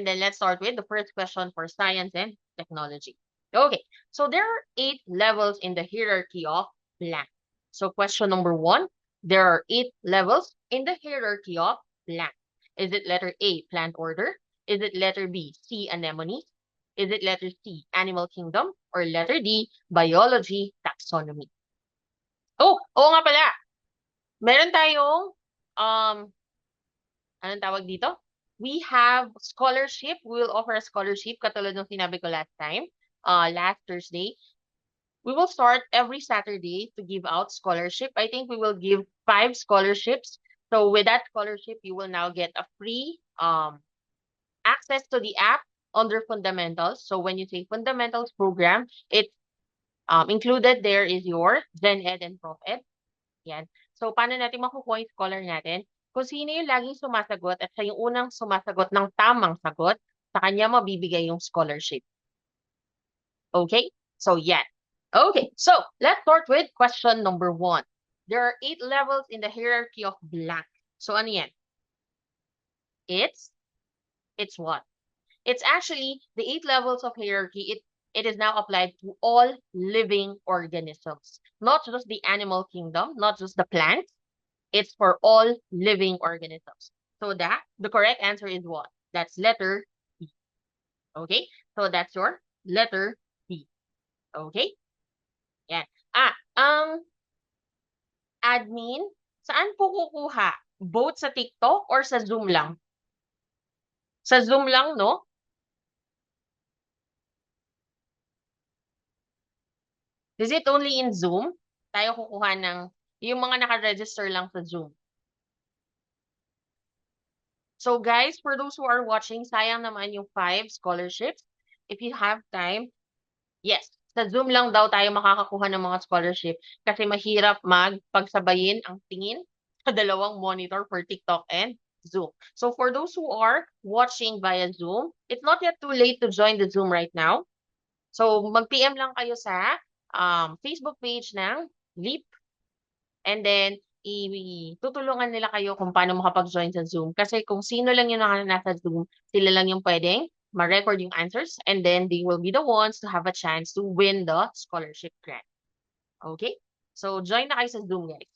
And then let's start with the first question for science and technology. Okay, so there are 8 levels in the hierarchy of blank. So question number 1, there are 8 levels in the hierarchy of blank. Is it letter A, plant order? Is it letter B, sea anemones? Is it letter C, animal kingdom? Or letter D, biology, taxonomy? Oh, oo nga pala. Meron tayong, um, anong tawag dito? We have scholarship. We will offer a scholarship katulad ng sinabi ko last time, last Thursday. We will start every Saturday to give out scholarship. I think we will give 5 scholarships. So with that scholarship, you will now get a free access to the app under fundamentals. So when you say fundamentals program, it's included there is your Gen Ed and Prof Ed. Yan. So, paano natin makukuha yung scholar natin? Kung sino yung laging sumasagot at siya yung unang sumasagot ng tamang sagot, sa kanya mabibigay yung scholarship. Okay? So, yan. Okay, so let's start with question number 1. There are 8 levels in the hierarchy of blank. So, ano yan? It's what? It's actually the 8 levels of hierarchy. It is now applied to all living organisms, not just the animal kingdom, not just the plants. It's for all living organisms. So the correct answer is what? That's letter B. Okay? So that's your letter B. Okay? Yan. Admin, saan po kukuha? Both sa TikTok or sa Zoom lang? Sa Zoom lang, no? Is it only in Zoom? Tayo kukuha ng yung mga naka-register lang sa Zoom. So guys, for those who are watching, sayang naman yung 5 scholarships. If you have time, yes, sa Zoom lang daw tayo makakakuha ng mga scholarship kasi mahirap magpagsabayin ang tingin sa dalawang monitor for TikTok and Zoom. So for those who are watching via Zoom, it's not yet too late to join the Zoom right now. So mag-PM lang kayo sa Facebook page ng LEAP and then tutulungan nila kayo kung paano makapag-join sa Zoom. Kasi kung sino lang yung nasa Zoom, sila lang yung pwedeng ma-record yung answers and then they will be the ones to have a chance to win the scholarship grant. Okay? So, join na kayo sa Zoom, guys.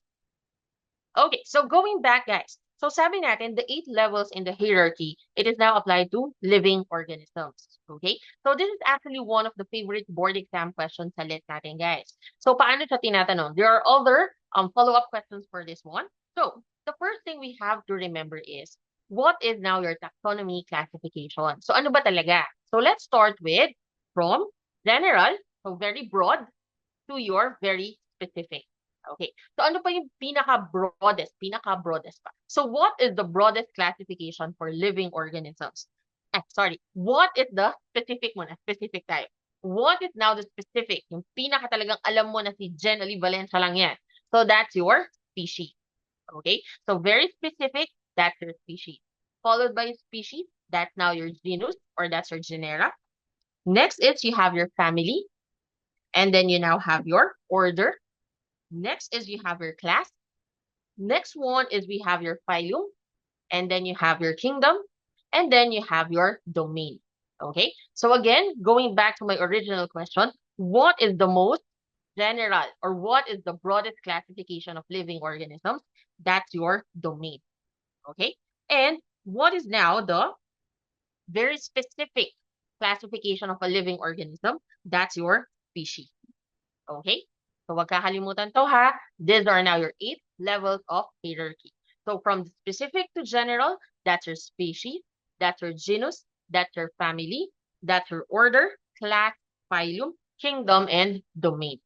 Okay, so going back, guys. So, sabi natin, the 8 levels in the hierarchy, it is now applied to living organisms. Okay? So, this is actually one of the favorite board exam questions sa list natin, guys. So, paano siya tinatanong? There are other follow-up questions for this one. So, the first thing we have to remember is, what is now your taxonomy classification? So, ano ba talaga? So, let's start with from general, so very broad, to your very specific. Okay. So ano pa yung pinaka-broadest pa? So what is the broadest classification for living organisms? Sorry. What is the specific muna? Specific tayo. What is now the specific? Yung pinaka talagang alam mo na si Jen Ali Valencia lang yan. So that's your species. Okay. So very specific, that's your species. Followed by species, that's now your genus or that's your genera. Next is you have your family. And then you now have your order. Next is you have your class. Next one is we have your phylum. And then you have your kingdom. And then you have your domain. Okay? So again, going back to my original question, what is the most general or what is the broadest classification of living organisms? That's your domain. Okay? And what is now the very specific classification of a living organism? That's your species. Okay? So wag kakalimutan to ha. These are now your 8 levels of hierarchy. So from specific to general, that's your species, that's your genus, that's your family, that's your order, class, phylum, kingdom, and domain.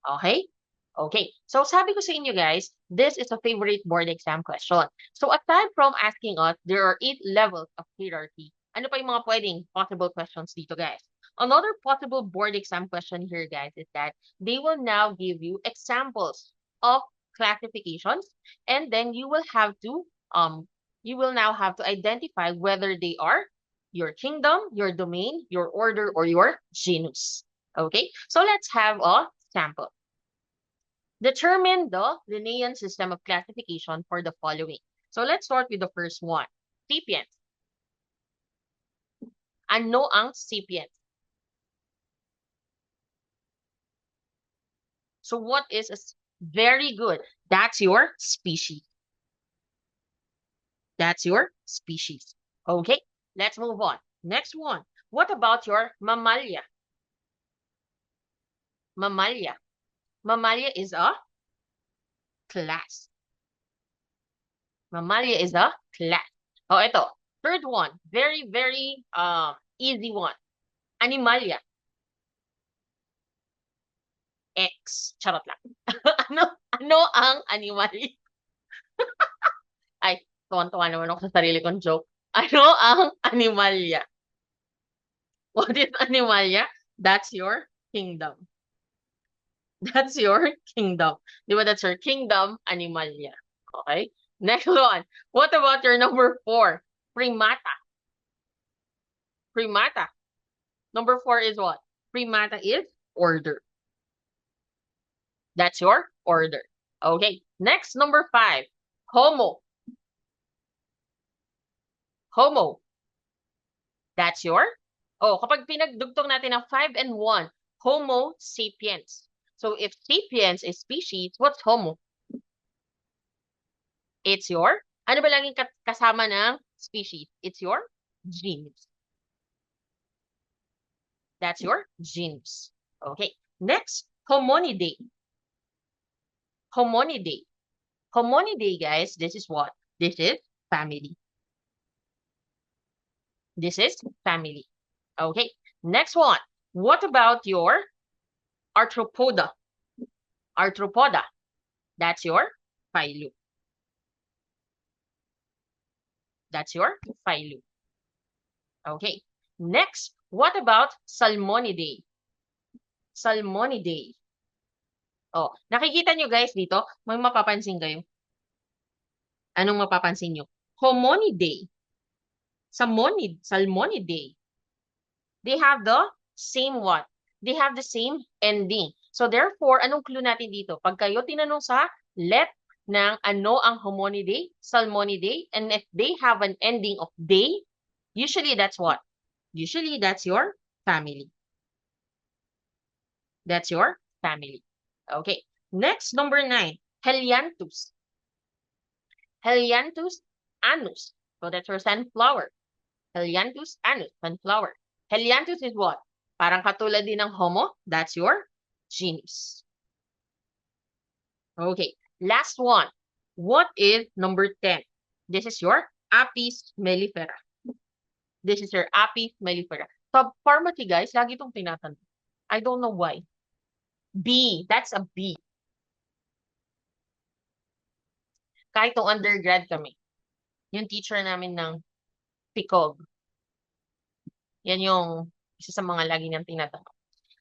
Okay? Okay. So sabi ko sa inyo guys, this is a favorite board exam question. So aside from asking us, there are 8 levels of hierarchy. Ano pa yung mga pwedeng possible questions dito guys? Another possible board exam question here, guys, is that they will now give you examples of classifications, and then you will now have to identify whether they are your kingdom, your domain, your order, or your genus. Okay, so let's have a sample. Determine the Linnaean system of classification for the following. So let's start with the first one, sapiens. Ano ang sapiens? So what is very good? That's your species. That's your species. Okay, let's move on. Next one. What about your mammalia? Mammalia. Mammalia is a class. Mammalia is a class. Oh, ito. Third one. Very, very easy one. Animalia. X. Charot lang. ano ang animalia? Ay, tuwan-tuwa naman ako sa sarili kong joke. Ano ang animalia? What is animalia? That's your kingdom. That's your kingdom. Di ba that's your kingdom? Animalia. Okay? Next one. What about your number 4? Primata. Primata. Number 4 is what? Primata is order. That's your order. Okay. Next, number 5. Homo. Homo. That's your. Oh, kapag pinagdugtong natin ng 5 and 1, Homo sapiens. So if sapiens is species, what's Homo? It's your. Ano ba laging kasama ng species? It's your genus. That's your genus. Okay. Next, Hominidae. Hominidae. Hominidae, guys, this is what? This is family. This is family. Okay. Next one. What about your arthropoda? Arthropoda. That's your phylum. That's your phylum. Okay. Next, what about Salmonidae? Salmonidae. Oh, nakikita nyo guys dito, may mapapansin kayo. Anong mapapansin nyo? Hominidae. Salmonidae. They have the same what? They have the same ending. So therefore, anong clue natin dito? Pag kayo tinanong sa let ng ano ang Hominidae, Salmonidae, and if they have an ending of day, usually that's what? Usually that's your family. That's your family. Okay. Next, number 9. Helianthus. Helianthus annus. So that's your sunflower. Helianthus annus, sunflower. Helianthus is what? Parang katulad din ng Homo. That's your genus. Okay. Last one. What is number 10? This is your Apis mellifera. This is your Apis mellifera. Sa pharmacy, guys, lagi itong tinatanong. I don't know why. B. That's a B. Kahit nung undergrad kami, yung teacher namin ng PICOG, yan yung isa sa mga lagi niyang tinatanong.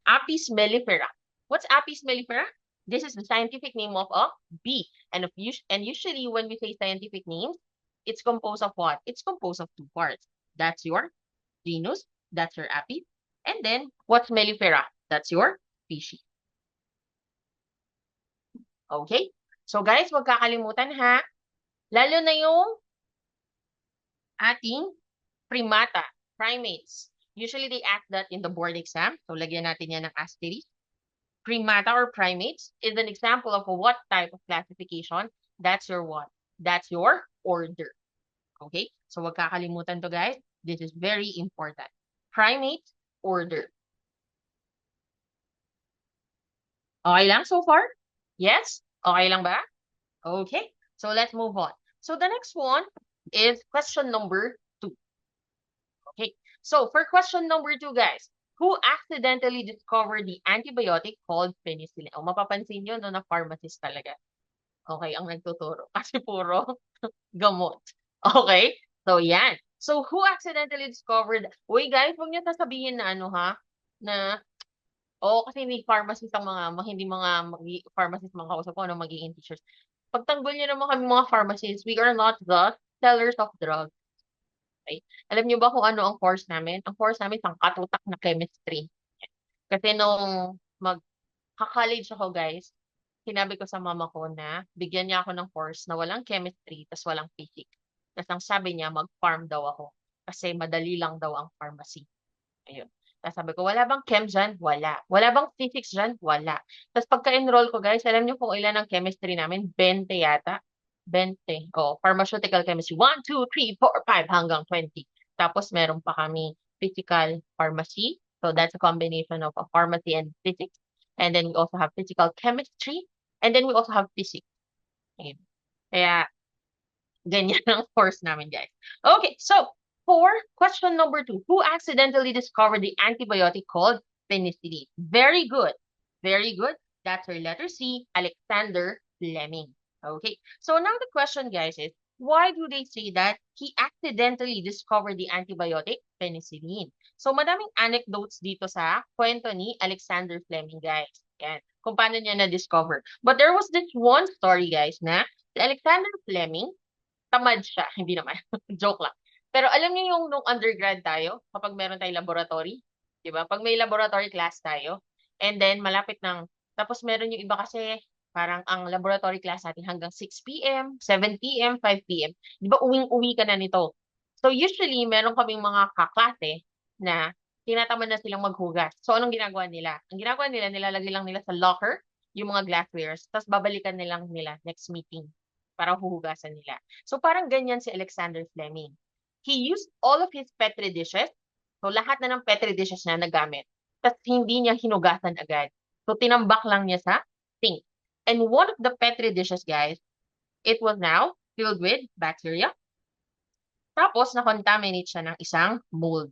Apis mellifera. What's Apis mellifera? This is the scientific name of a bee. And usually when we say scientific names, it's composed of what? It's composed of 2 parts. That's your genus, that's your Apis. And then, what's mellifera? That's your species. Okay? So guys, huwag kakalimutan ha. Lalo na yung ating primata, primates. Usually they ask that in the board exam. So lagyan natin yan ng asterisk. Primata or primates is an example of what type of classification. That's your what? That's your order. Okay? So wag kakalimutan to guys. This is very important. Primate order. Okay lang so far? Yes? Okay lang ba? Okay. So let's move on. So the next one is question number 2. Okay. So for question number 2, guys, who accidentally discovered the antibiotic called penicillin? O mapapansin nyo, no, na pharmacist talaga. Okay, ang nagtuturo. Kasi puro gamot. Okay? So, yan. So, who accidentally discovered? Uy, guys, huwag niyo sasabihin na ano, ha? Na, kasi hindi pharmacist ang hindi mga pharmacist mga kausap ko, ano, magiging teachers. Pagtanggol niyo naman kami mga pharmacists, we are not the sellers of drugs. Okay? Alam niyo ba kung ano ang course namin? Ang course namin isang katutak na chemistry. Kasi nung mag-college ako, guys, sinabi ko sa mama ko na bigyan niya ako ng course na walang chemistry tas walang physics. Tapos ang sabi niya, mag-farm daw ako kasi madali lang daw ang pharmacy. Ayun. Tapos sabi ko, wala bang chem dyan? Wala. Wala bang physics dyan? Wala. Tapos pagka-enroll ko, guys, alam niyo kung ilan ang chemistry namin? 20 yata. 20. Oh, pharmaceutical chemistry. 1, 2, 3, 4, 5 hanggang 20. Tapos meron pa kami physical pharmacy. So that's a combination of a pharmacy and physics. And then we also have physical chemistry. And then we also have physics. Ayun. Kaya, ganyan ang course namin, guys. Okay, so for question number 2, who accidentally discovered the antibiotic called penicillin? Very good. Very good. That's our letter C, Alexander Fleming. Okay, so now the question, guys, is why do they say that he accidentally discovered the antibiotic penicillin? So madaming anecdotes dito sa kwento ni Alexander Fleming, guys. Yan, kung paano niya na-discover. But there was this one story, guys, na si Alexander Fleming, tamad siya, hindi naman, joke lang. Pero alam niyo yung nung undergrad tayo, kapag meron tayong laboratory, 'di ba? Pag may laboratory class tayo, and then malapit ng tapos meron yung iba kasi parang ang laboratory class natin hanggang 6 p.m., 7 p.m., 5 p.m. 'Di ba uwing-uwi ka na nito? So usually meron kaming mga kaklase na tinatamad na silang maghugas. So anong ginagawa nila? Ang ginagawa nila, nilalagay lang nila sa locker yung mga glasswares, tapos babalikan nilang nila next meeting para huhugasan nila. So parang ganyan si Alexander Fleming. He used all of his Petri dishes. So lahat na ng Petri dishes niya nagamit. Tapos hindi niya hinugasan agad. So tinambak lang niya sa sink. And one of the Petri dishes, guys, it was now filled with bacteria. Tapos na-contaminate siya ng isang mold.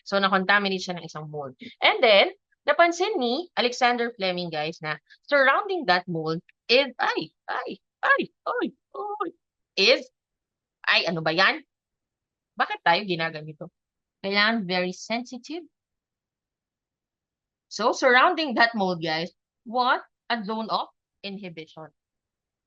So na-contaminate siya ng isang mold. And then, napansin ni Alexander Fleming, guys, na surrounding that mold is, is ano ba yan? Bakit tayo ginaganito? Kailangan very sensitive. So, surrounding that mold, guys, what? A zone of inhibition.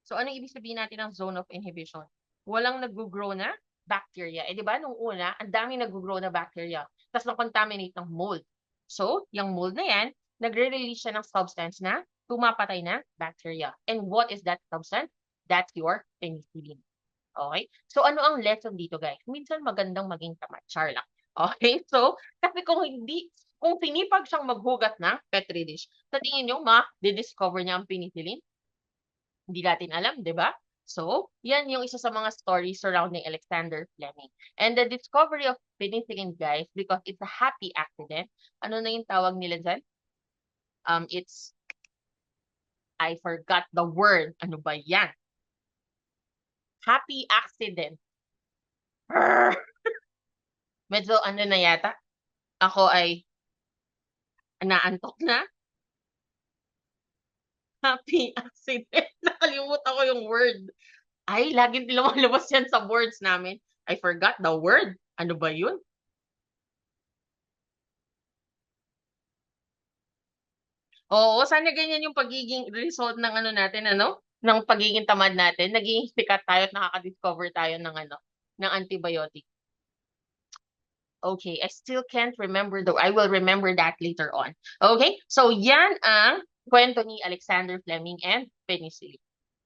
So, ano ibig sabihin natin ng zone of inhibition? Walang nag-grow na bacteria. Eh, di ba, nung una, ang daming nag-grow na bacteria. Tapos na-contaminate ng mold. So, yung mold na yan, nagre-release siya ng substance na tumapatay na bacteria. And what is that substance? That's your penicillin. Okay? So, ano ang lesson dito, guys? Minsan magandang maging tamad. Char lang. Okay? So, kasi kung sinipag siyang maghugas ng Petri dish, sa tingin nyo, ma-discover niya ang penicillin? Hindi natin alam, di ba? So, yan yung isa sa mga stories surrounding Alexander Fleming. And the discovery of penicillin, guys, because it's a happy accident, ano na yung tawag nila dyan? I forgot the word. Ano ba yan? Happy accident. Medyo ano na yata. Ako ay naantok na. Happy accident. Nakalimutan ko yung word. Ay, laging lumalabas yan sa words namin. I forgot the word. Ano ba yun? Oo, sana ganyan yung pagiging result ng ano natin, ano? Ng pagiging tamad natin. Naging sikat tayo at nakaka-discover tayo ng ano, ng antibiotic. Okay, I still can't remember though. I will remember that later on. Okay, so yan ang kwento ni Alexander Fleming and penicillin.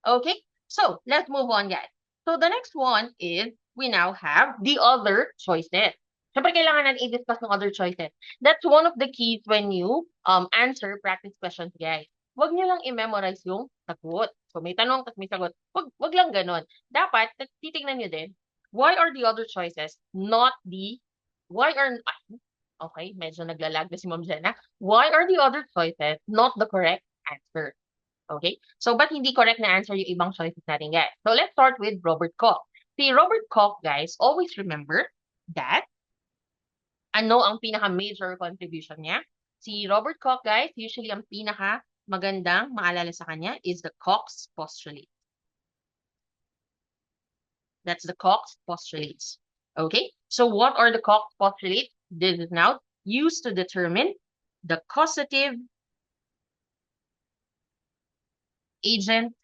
Okay, so let's move on, guys. So the next one is we now have the other choices. Siyempre, kailangan natin i-discuss ng other choices. That's one of the keys when you answer practice questions, guys. Huwag niyo lang i-memorize yung sagot. So may tanong, tapos may sagot. Wag lang ganon. Dapat, titignan niyo din, why are the other choices not why are, okay, medyo naglalag na si Ma'am Jenna. Why are the other choices not the correct answer? Okay? So, ba't hindi correct na answer yung ibang choices natin, guys? So, let's start with Robert Koch. Si Robert Koch, guys, always remember that ano ang pinaka-major contribution niya? Si Robert Koch, guys, usually ang pinaka-magandang maalala sa kanya is the Koch's postulate. That's the Koch's postulates. Okay? So, what are the Koch's postulates? This is now used to determine the causative agent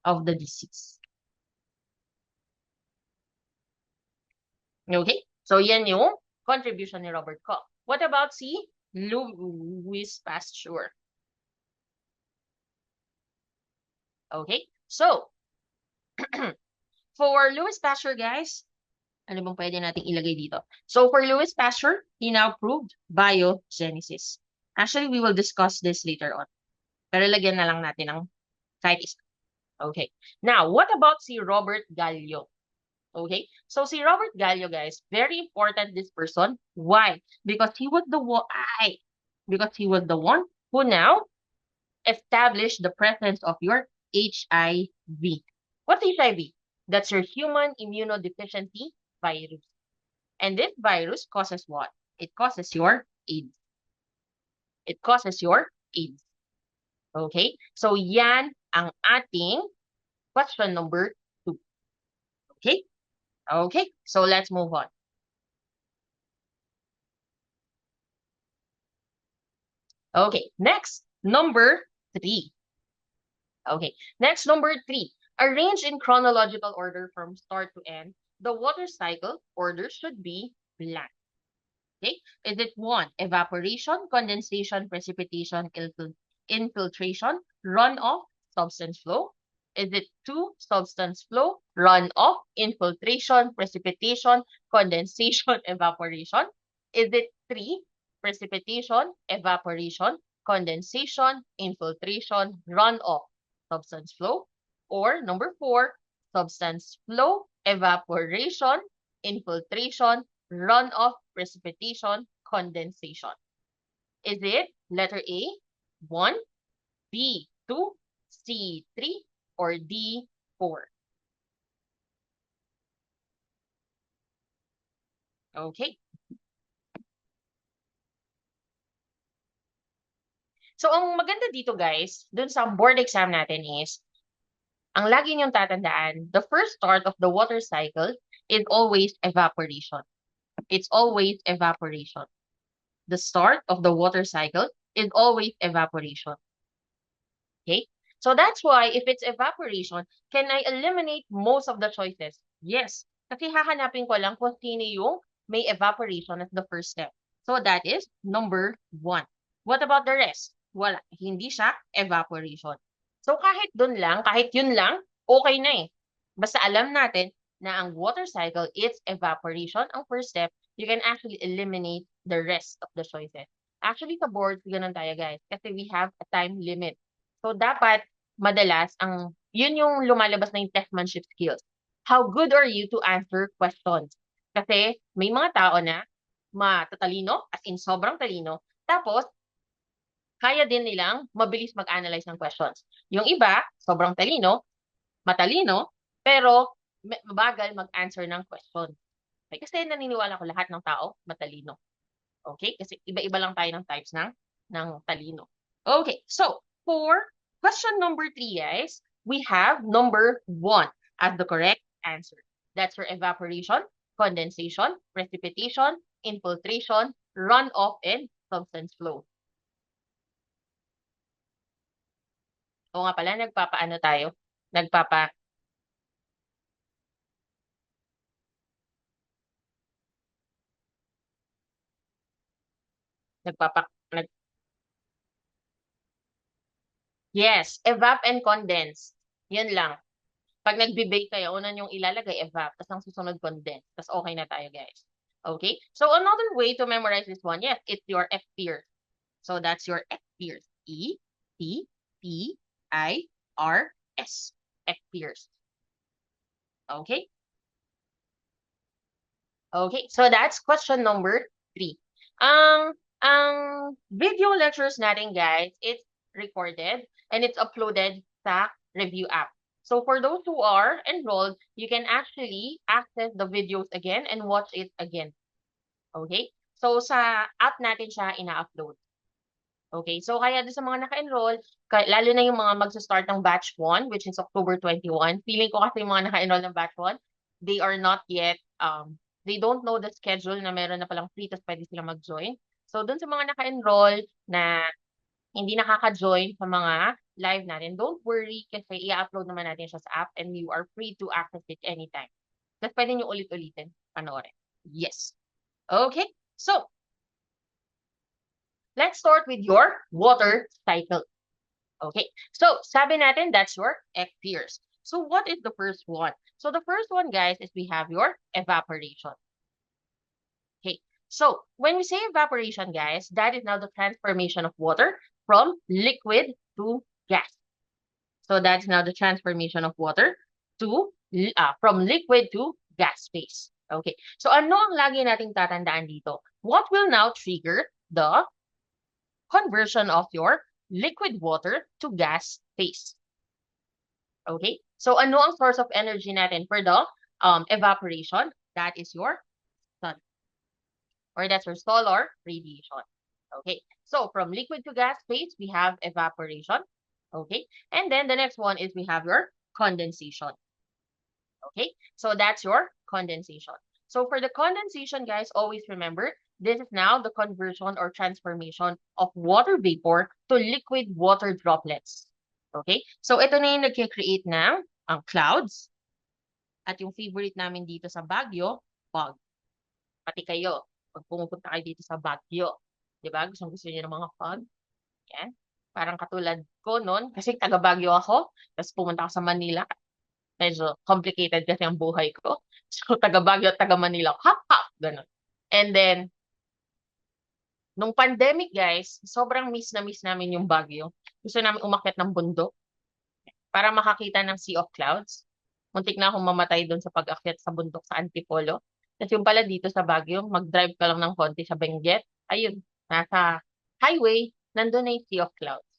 of the disease. Okay? So, yan yung contribution ni Robert Koch. What about si Louis Pasteur? Okay? So, for Louis Pasteur, guys, Ano bang pwede nating ilagay dito? So for Louis Pasteur, he now proved biogenesis. Actually, we will discuss this later on. Pero lagyan na lang natin ng kahit isa. Okay. Now, what about si Robert Gallo? Okay. So si Robert Gallo, guys, very important this person. Why? Because he was the one, because he was the one who now established the presence of your HIV. What's HIV? That's your human immunodeficiency virus. And this virus causes what? It causes your AIDS. It causes your AIDS. Okay? So yan ang ating question number 2. Okay? Okay, so let's move on. Okay, next, number 3. Okay, next, number 3. Arrange in chronological order from start to end. The water cycle order should be blank. Okay, is it 1, evaporation, condensation, precipitation, infiltration, runoff, substance flow? Is it 2, substance flow, runoff, infiltration, precipitation, condensation, evaporation? Is it 3, precipitation, evaporation, condensation, infiltration, runoff, substance flow? Or number 4, substance flow, evaporation, infiltration, runoff, precipitation, condensation? Is it letter A, 1, B, 2, C, 3, or D, 4? Okay. So, ang maganda dito, guys, dun sa board exam natin is, ang lagi niyong tatandaan, the first start of the water cycle is always evaporation. It's always evaporation. The start of the water cycle is always evaporation. Okay? So that's why if it's evaporation, can I eliminate most of the choices? Yes. Kasi hahanapin ko lang kung sino yung may evaporation as the first step. So that is number 1. What about the rest? Wala. Hindi siya evaporation. So kahit dun lang, kahit yun lang, okay na eh. Basta alam natin na ang water cycle is evaporation ang first step, you can actually eliminate the rest of the choices. Actually, sa boards, ganun tayo guys. Kasi we have a time limit. So, dapat madalas yun yung lumalabas na yung testmanship skills. How good are you to answer questions? Kasi may mga tao na matatalino, as in sobrang talino, tapos kaya din nilang mabilis mag-analyze ng questions. Yung iba, sobrang matalino, pero mabagal mag-answer ng question. Okay? Kasi naniniwala ko lahat ng tao matalino. Okay? Kasi iba-iba lang tayo ng types ng talino. Okay, so for question number 3, guys, we have number 1 as the correct answer. That's for evaporation, condensation, precipitation, infiltration, runoff, and substance flow. O nga pala, nagpapaano tayo? Nagpapa, nag, yes, evap and condense. Yun lang. Pag nagbe-bake kayo, una yung ilalagay evap, tapos ang susunod condense. Tapos okay na tayo, guys. Okay? So another way to memorize this one, yes, it's your F Pierce. So that's your F Pierce. E-T-P-I-R-S. F Pierce. Okay? Okay, so that's question number 3. Ang video lectures natin, guys, it's recorded and it's uploaded sa review app. So for those who are enrolled, you can actually access the videos again and watch it again. Okay? So sa app natin siya ina-upload. Okay? So kaya doon sa mga naka-enroll, lalo na yung mga magsa-start ng batch 1, which is October 21, feeling ko kasi yung mga naka-enroll ng batch 1, they are not yet, they don't know the schedule na meron na palang free, tapos pwede sila mag-join. So doon sa mga naka-enroll na hindi nakaka-join sa mga live natin, don't worry kasi i-upload naman natin siya sa app and you are free to access it anytime. Tapos pwede nyo ulit-ulitin panoorin. Yes. Okay. So, let's start with your water cycle. Okay. So, sabi natin, that's your F Pierce. So what is the first one? So the first one, guys, is we have your evaporation. Okay. So when we say evaporation, guys, that is now the transformation of water from liquid to gas. So that's now the transformation of water to from liquid to gas phase. Okay. So ano ang lagi nating tatandaan dito? What will now trigger the conversion of your liquid water to gas phase? Okay? So ano ang source of energy natin for the evaporation? That is your sun, or that's your solar radiation. Okay? So from liquid to gas phase, we have evaporation. Okay? And then the next one is we have your condensation. Okay? So that's your condensation. So for the condensation, guys, always remember, this is now the conversion or transformation of water vapor to liquid water droplets. Okay? So ito na yung nagkikreate ng ang clouds. At yung favorite namin dito sa Baguio, fog. Pati kayo, pag pumupunta kayo dito sa Baguio, di ba? Gusto niyo ng mga fog? Yan. Parang katulad ko noon, kasi taga Baguio ako, tapos pumunta ako sa Manila. Medyo complicated kasi ang buhay ko. So, taga Baguio at taga Manila, hap-hap, ganun. And then, nung pandemic, guys, sobrang miss na miss namin yung Baguio. Gusto namin umakyat ng bundok para makakita ng Sea of Clouds. Muntik na akong mamatay doon sa pag-akyat sa bundok sa Antipolo. Kasi yung pala dito sa Baguio, mag-drive ka lang ng konti sa Benguet. Ayun, nasa highway, nandun na yung Sea of Clouds.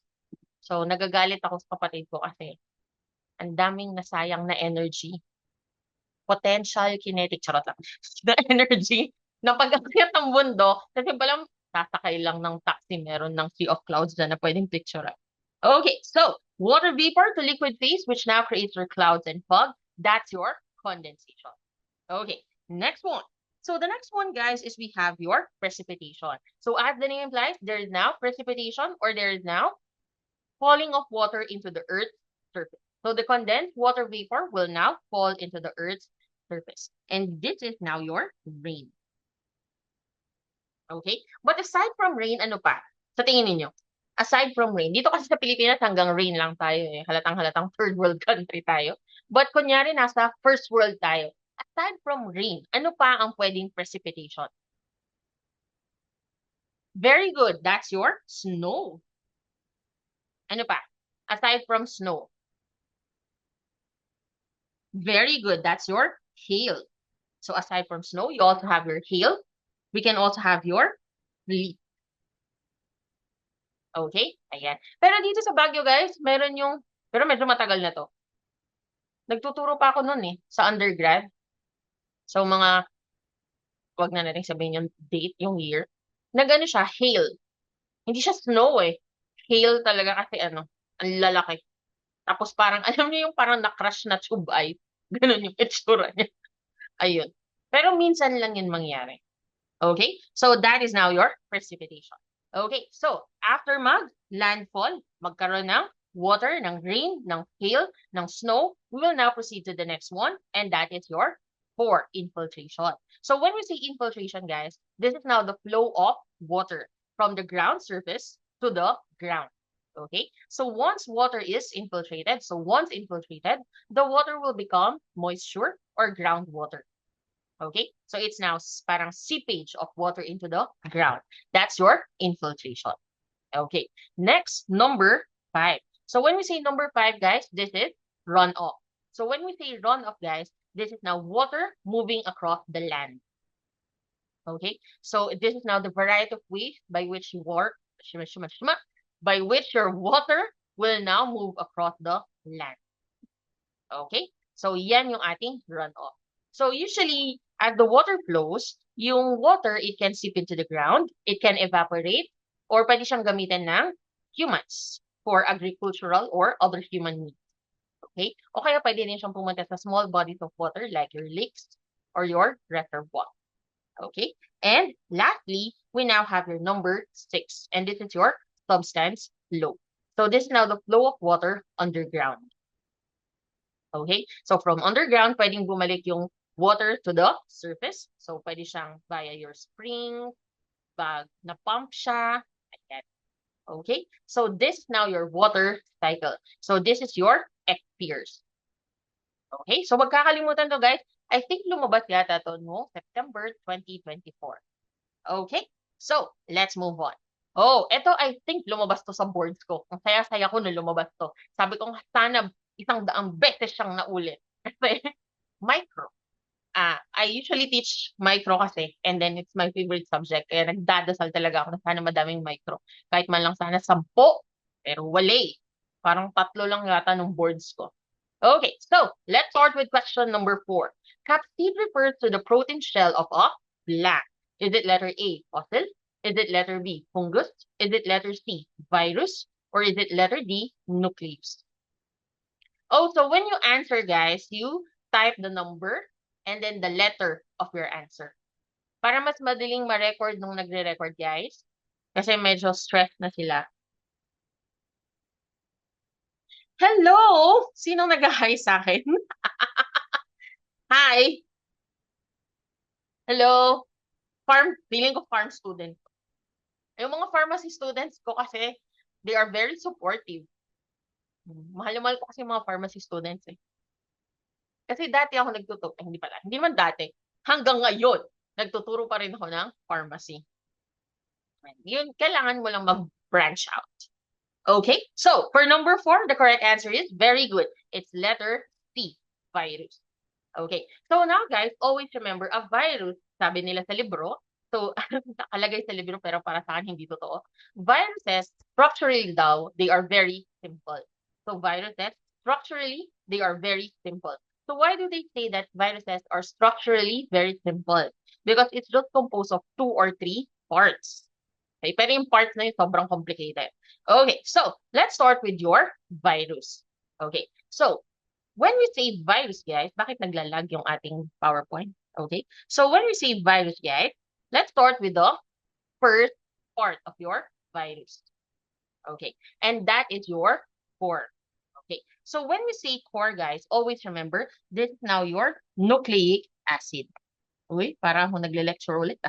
So, nagagalit ako sa kapatid ko kasi ang daming nasayang na energy. Potential kinetic, charot lang, na energy na pag-akyat ng bundok. Kasi palang sasakay lang ng taxi, meron ng Sea of Clouds na pwedeng picture. Okay, so water vapor to liquid phase, which now creates your clouds and fog. That's your condensation. Okay, next one. So the next one, guys, is we have your precipitation. So as the name implies, there is now precipitation, or there is now falling of water into the Earth's surface. So the condensed water vapor will now fall into the Earth's surface. And this is now your rain. Okay? But aside from rain, ano pa? Sa tingin ninyo? Aside from rain, dito kasi sa Pilipinas hanggang rain lang tayo eh. Halatang-halatang third world country tayo. But kunyari nasa first world tayo. Aside from rain, ano pa ang pwedeng precipitation? Very good. That's your snow. Ano pa? Aside from snow. Very good. That's your hail. So aside from snow, you also have your hail. We can also have your sleet. Okay? Ayan. Pero dito sa Baguio, guys, meron yung, pero medyo matagal na to. Nagtuturo pa ako noon eh, sa undergrad. So mga, wag na natin sabihin yung date, yung year. Nag-ano siya, hail. Hindi siya snow eh. Hail talaga kasi ano, ang lalaki. Tapos parang, alam niyo yung parang na-crush na tube ice. Ganun yung itsura niya. Ayun. Pero minsan lang yun mangyari. Okay? So that is now your precipitation. Okay, so after landfall, magkaroon ng water, ng rain, ng hail, ng snow, we will now proceed to the next one, and that is your infiltration. So when we say infiltration, guys, this is now the flow of water from the ground surface to the ground. Okay, so once water is infiltrated, the water will become moisture or groundwater. Okay, so it's now parang seepage of water into the ground. That's your infiltration. Okay, next, number 5. So when we say number 5, guys, this is runoff. So when we say runoff, guys, this is now water moving across the land. Okay, so this is now the variety of ways by which your water will now move across the land. Okay, so yan yung ating runoff. So usually, as the water flows, yung water, it can seep into the ground, it can evaporate, or pwede siyang gamitin ng humans for agricultural or other human needs. Okay? O kaya pwede din siyang pumunta sa small bodies of water like your lakes or your reservoir. Okay? And lastly, we now have your number 6, and this is your substance flow. So this is now the flow of water underground. Okay? So from underground, pwedeng bumalik yung water to the surface. So pwede siyang via your spring, pag na-pump siya. Ayan. Okay? So this is now your water cycle. So this is your X-piers. Okay, so wag kakalimutan to guys. I think lumabas yata to no September 2024. Okay, so let's move on. Oh, eto I think lumabas to sa boards ko. Ang saya-saya ko na lumabas to. Sabi ko sana 100 beses siyang naulit. Kasi micro. I usually teach micro kasi and then it's my favorite subject. Kaya nagdadasal talaga ako na sana madaming micro. Kahit man lang sana 10, pero wala eh. Parang 3 lang yata ng boards ko. Okay, so let's start with question number 4. Capsid refers to the protein shell of a blank. Is it letter A, fossil? Is it letter B, fungus? Is it letter C, virus? Or is it letter D, nucleus? Oh, so when you answer, guys, you type the number and then the letter of your answer. Para mas madaling ma-record nung nagre-record, guys. Kasi medyo stress na sila. Hello! Sinong nag-hi sa akin? Hi! Hello! Feeling ko farm student. Yung mga pharmacy students ko kasi, they are very supportive. Mahal na mahal ko kasi yung mga pharmacy students eh. Kasi dati ako nagtuturo, hindi pala, hindi naman dati. Hanggang ngayon, nagtuturo pa rin ako ng pharmacy. Yun, kailangan mo lang mag-branch out. Okay, so for number 4, the correct answer is very good. It's letter C, virus. Okay, so now guys, always remember, a virus, sabi nila sa libro, so nakalagay sa libro pero para sa akin hindi totoo. Viruses, structurally daw, they are very simple. So viruses, structurally, they are very simple. So why do they say that viruses are structurally very simple? Because it's just composed of 2 or 3 parts. Okay, pero yung parts na yun sobrang complicated. Okay, so let's start with your virus. Okay, so when we say virus, guys, bakit naglalag yung ating PowerPoint? Okay, so when we say virus, guys, let's start with the first part of your virus. Okay, and that is your core. Okay, so when we say core, guys, always remember, this is now your nucleic acid. Uy, parang ako nagle-lecture ulit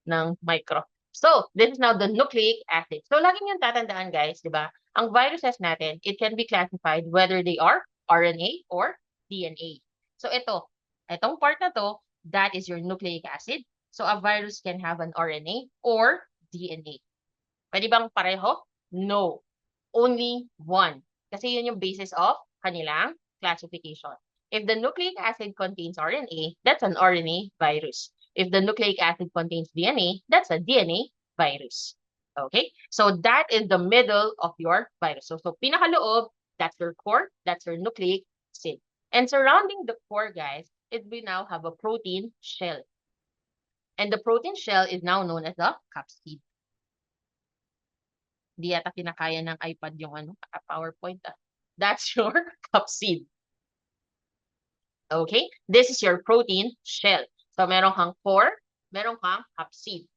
ng micro. So, this is now the nucleic acid. So, lagi niyong tatandaan, guys, di ba? Ang viruses natin, it can be classified whether they are RNA or DNA. So, itong part na to, that is your nucleic acid. So, a virus can have an RNA or DNA. Pwede bang pareho? No. Only one. Kasi yun yung basis of kanilang classification. If the nucleic acid contains RNA, that's an RNA virus. If the nucleic acid contains DNA, that's a DNA virus. Okay? So that is the middle of your virus. So pinakaloob, that's your core, that's your nucleic acid. And surrounding the core, guys, is we now have a protein shell. And the protein shell is now known as a capsid. Di yata kinakaya ng iPad yung PowerPoint. That's your capsid. Okay? This is your protein shell. So, meron kang core, meron kang capsid.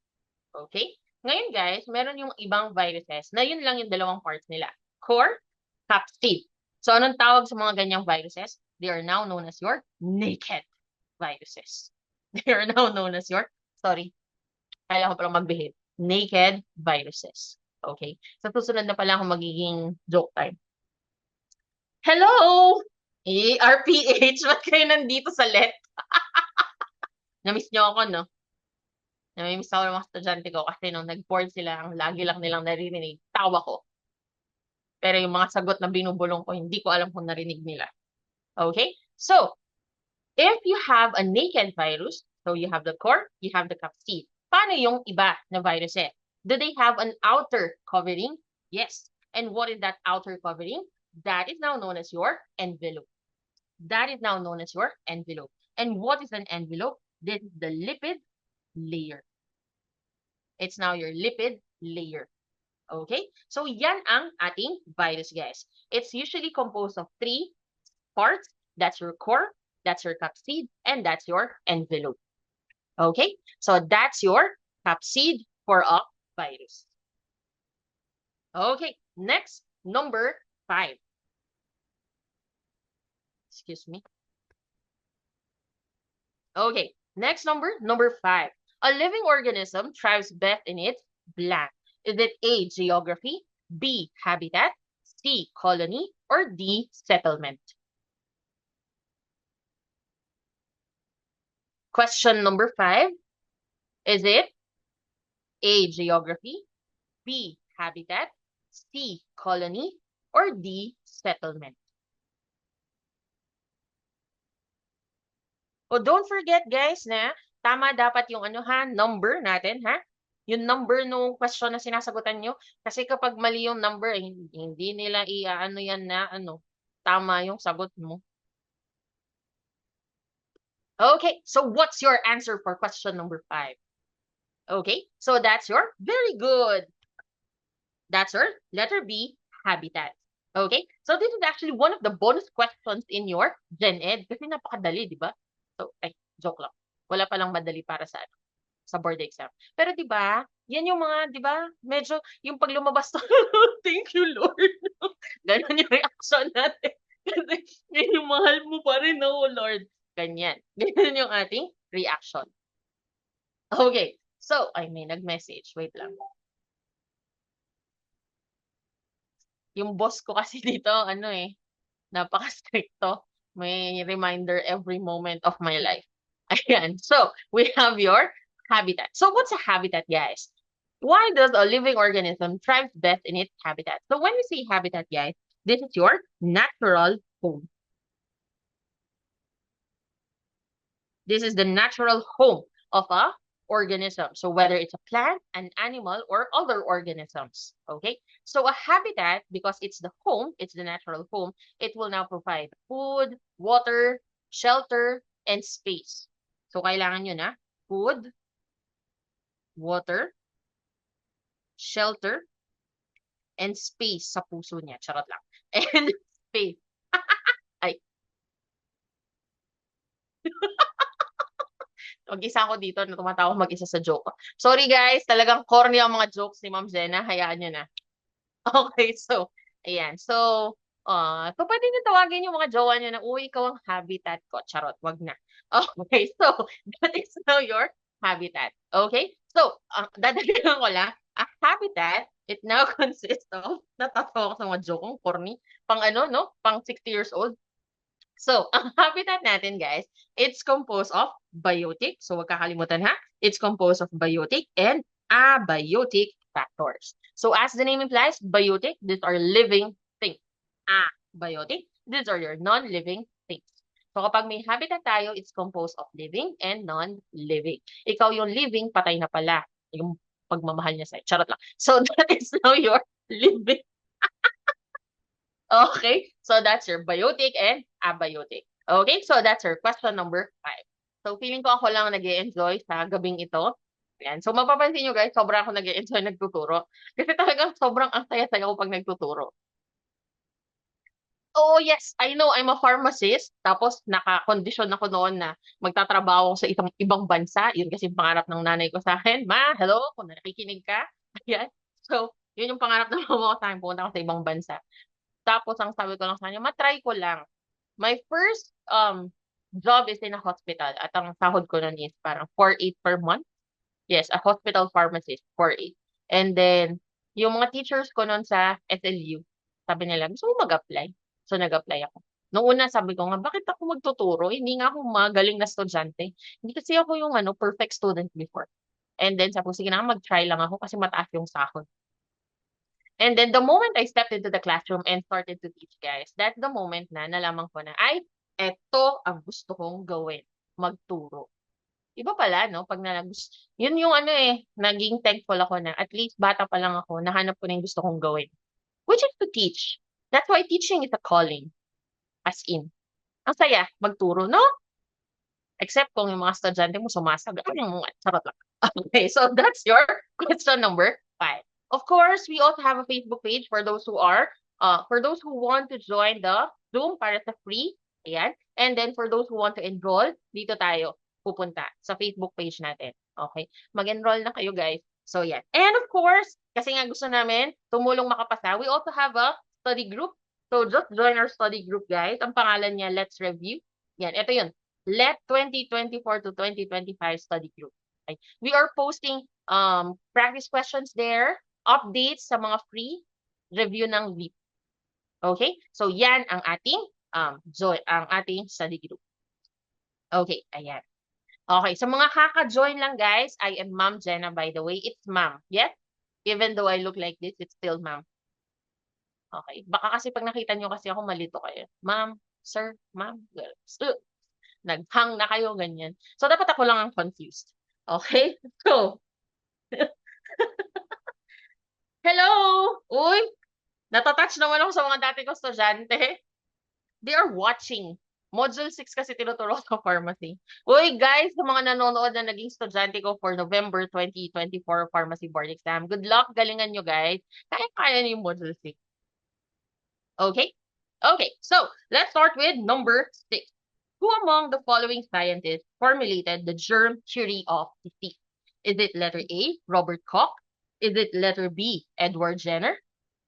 Okay? Ngayon, guys, meron yung ibang viruses na yun lang yung dalawang parts nila. Core, capsid. So, anong tawag sa mga ganyang viruses? They are now known as your naked viruses. They are now known as your, sorry, kailangan ko palang mag-behave. Naked viruses. Okay? Sa susunod na pala ako magiging joke time. Hello! RPH, ba't kayo nandito sa LET? Namiss niyo ako, no? Namimiss ako ng mga estudyante ko kasi nung nag-board sila, ang lagi lang nilang naririnig, tawa ko. Pero yung mga sagot na binubulong ko, hindi ko alam kung narinig nila. Okay? So, if you have a naked virus, so you have the core, you have the capsid. Paano yung iba na viruses? Do they have an outer covering? Yes. And what is that outer covering? That is now known as your envelope. That is now known as your envelope. And what is an envelope? This is the lipid layer. It's now your lipid layer. Okay? So, yan ang ating virus, guys. It's usually composed of 3 parts. That's your core, that's your capsid, and that's your envelope. Okay? So, that's your capsid for a virus. Okay, next, number 5. Excuse me. Okay, next number 5. A living organism thrives best in its blank. Is it A, geography, B, habitat, C, colony, or D, settlement? Question number 5. Is it A, geography, B, habitat, C, colony, or D, settlement? Oh, don't forget guys na tama dapat yung ano ha, number natin ha. Yung number nung question na sinasagutan nyo. Kasi kapag mali yung number, hindi nila iaano yan na ano, tama yung sagot mo. Okay, so what's your answer for question number 5? Okay, so that's your very good. That's your letter B, habitat. Okay, so this is actually one of the bonus questions in your Gen Ed kasi napakadali, di ba? So, ay, joke lang. Wala palang madali para sa ano, sa board exam. Pero 'di ba? Yan yung mga 'di ba? Medyo yung pag lumabas to, thank you Lord. Ganun yung reaction natin. Kasi yan yung mahal mo pa rin, no Lord. Ganyan. Ganyan yung ating reaction. Okay. So, ay may nag-message. Wait lang. Yung boss ko kasi dito, ano eh, napaka-stricto. May reminder every moment of my life. Ayan. So, we have your habitat. So, what's a habitat, guys? Why does a living organism thrive best in its habitat? So, when we say habitat, guys, this is your natural home. This is the natural home of a organism. So whether it's a plant, an animal, or other organisms. Okay. So a habitat, because it's the home, it's the natural home, it will now provide food, water, shelter, and space. So kailangan yun na food, water, shelter, and space sa puso niya. Charot lang. And space. Ay, mag-isa ako dito na tumatawa mag-isa sa joke. Sorry guys, talagang corny ang mga jokes ni Ma'am Zena. Hayaan nyo na. Okay, so, ayan. So, so pwede nyo tawagin yung mga jowa nyo na, uy, ikaw ang habitat ko. Charot, wag na. Okay, so, that is now your habitat. Okay? So, dadagdagan ko lang, a habitat, it now consists of, natatawa ko sa mga joke kong corny, pang ano, no? Pang 60 years old. So, ang habitat natin, guys, it's composed of biotic. So, wag kakalimutan ha. It's composed of biotic and abiotic factors. So, as the name implies, biotic, these are living things. Abiotic, these are your non-living things. So, kapag may habitat tayo, it's composed of living and non-living. Ikaw yung living, patay na pala. Yung pagmamahal niya sa'yo. Charot lang. So, that is now your living. Okay, so that's your biotic and abiotic. Okay, so that's your question number 5. So feeling ko ako lang nag-e-enjoy sa gabing ito. Yan. So mapapansin nyo guys, sobrang ako nag-e-enjoy nagtuturo. Kasi talagang sobrang ang saya-saya ko pag nagtuturo. Oh yes, I know I'm a pharmacist. Tapos naka-condition ako noon na magtatrabaho ako sa isang ibang bansa. Yun kasi yung pangarap ng nanay ko sa akin. Ma, hello, kung nakikinig ka. Ayan. So, yun yung pangarap ng mama ko sa akin. Pumunta ako sa ibang bansa. Tapos ang sabi ko lang sa kanya, matry ko lang. My first job is in a hospital at ang sahod ko nun is parang 4,800 per month. Yes, a hospital pharmacist, 4,800. And then, yung mga teachers ko nun sa SLU, sabi nila, gusto mo mag-apply? So, nag-apply ako. Noong una, sabi ko nga, bakit ako magtuturo? Hindi nga ako magaling na estudyante. Hindi kasi ako yung ano, perfect student before. And then, sabi ko, sige na, mag-try lang ako kasi mataas yung sahod. And then the moment I stepped into the classroom and started to teach, guys, that's the moment na nalaman ko na, ay, eto ang gusto kong gawin, magturo. Iba pala, no? Pag yun yung ano eh, naging thankful ako na at least bata pa lang ako, nahanap ko na yung gusto kong gawin. Which is to teach. That's why teaching is a calling. As in. Ang saya, magturo, no? Except kung yung mga estudyante mo sumasag. Charot lang. Okay, so that's your question number 5. Of course, we also have a Facebook page for those who are, for those who want to join the Zoom para sa free. Ayan. And then for those who want to enroll, dito tayo pupunta sa Facebook page natin. Okay? Mag-enroll na kayo, guys. So, yan. And of course, kasi nga gusto namin tumulong makapasa, we also have a study group. So, just join our study group, guys. Ang pangalan niya, Let's Review. Yan. Ito yun. Let 2024 to 2025 study group. Okay? We are posting practice questions there, updates sa mga free review ng LEAP. Okay? So yan ang ating ang ating study group. Okay, ayan. Okay, sa mga kaka-join lang guys, I am Ma'am Jenna by the way. It's Ma'am. Yes? Even though I look like this, it's still Ma'am. Okay. Baka kasi pag nakita nyo kasi ako malito kayo. Ma'am, sir, ma'am, girls. Naghang na kayo, ganyan. So, dapat ako lang ang confused. Okay? So, hello! Uy, natatouch naman ako sa mga dati ko estudyante. They are watching. Module 6 kasi tinuturo sa pharmacy. Uy, guys, sa mga nanonood na naging estudyante ko for November 2024 pharmacy board exam, good luck, galingan nyo, guys. Kaya-kaya niyo yung module 6. Okay? Okay, so let's start with number 6. Who among the following scientists formulated the germ theory of disease? Is it letter A, Robert Koch? Is it letter B, Edward Jenner?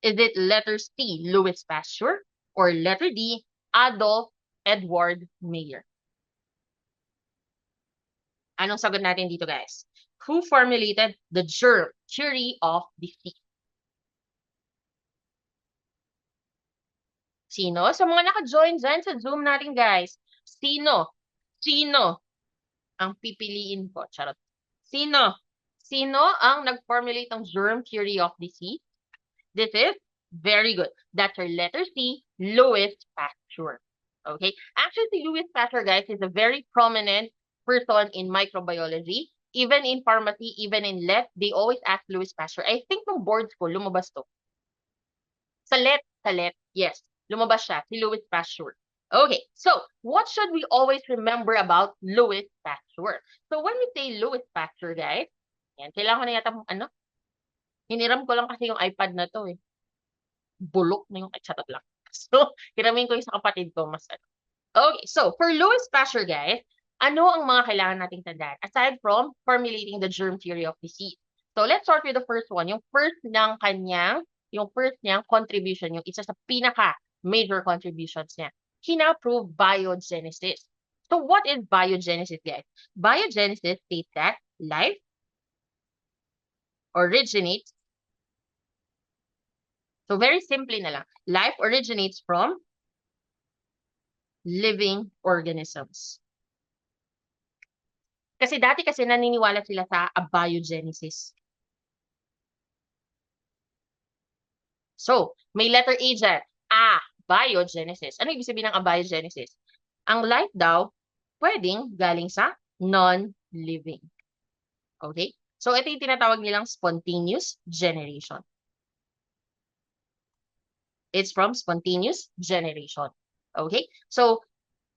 Is it letter C, Louis Pasteur? Or letter D, Adolf Edward Mayer? Anong sagot natin dito, guys? Who formulated the germ theory of disease? Sino? Sa mga naka-join dyan sa Zoom natin, guys. Sino? Sino ang pipiliin ko? Charot. Sino? Sino ang nag-formulate ng germ theory of disease? This is very good. That's our letter C, Louis Pasteur. Okay? Actually, si Louis Pasteur, guys, is a very prominent person in microbiology. Even in pharmacy, even in LET, they always ask Louis Pasteur. I think nung board school, lumabas to. Sa LET, yes. Lumabas siya, si Louis Pasteur. Okay, so what should we always remember about Louis Pasteur? So when we say Louis Pasteur, guys, yan, kailangan ko na yata, hiniram ko lang kasi yung iPad na to eh. Bulok na yung, charot lang. So, hiramin ko yung sa kapatid ko, mas ano. Okay, so for Louis Pasteur, guys, ano ang mga kailangan nating tandaan aside from formulating the germ theory of disease? So let's start with the first one, yung first niyang contribution, yung isa sa pinaka major contributions niya. He now proved biogenesis. So what is biogenesis, guys? Biogenesis states that life originates, so very simply na lang, life originates from living organisms. Kasi dati kasi naniniwala sila sa abiogenesis. So, may letter A dyan. Biogenesis. Ano ibig sabihin ng abiogenesis? Ang life daw, pwedeng galing sa non-living. Okay? So, ito yung tinatawag nilang spontaneous generation. It's from spontaneous generation. Okay? So,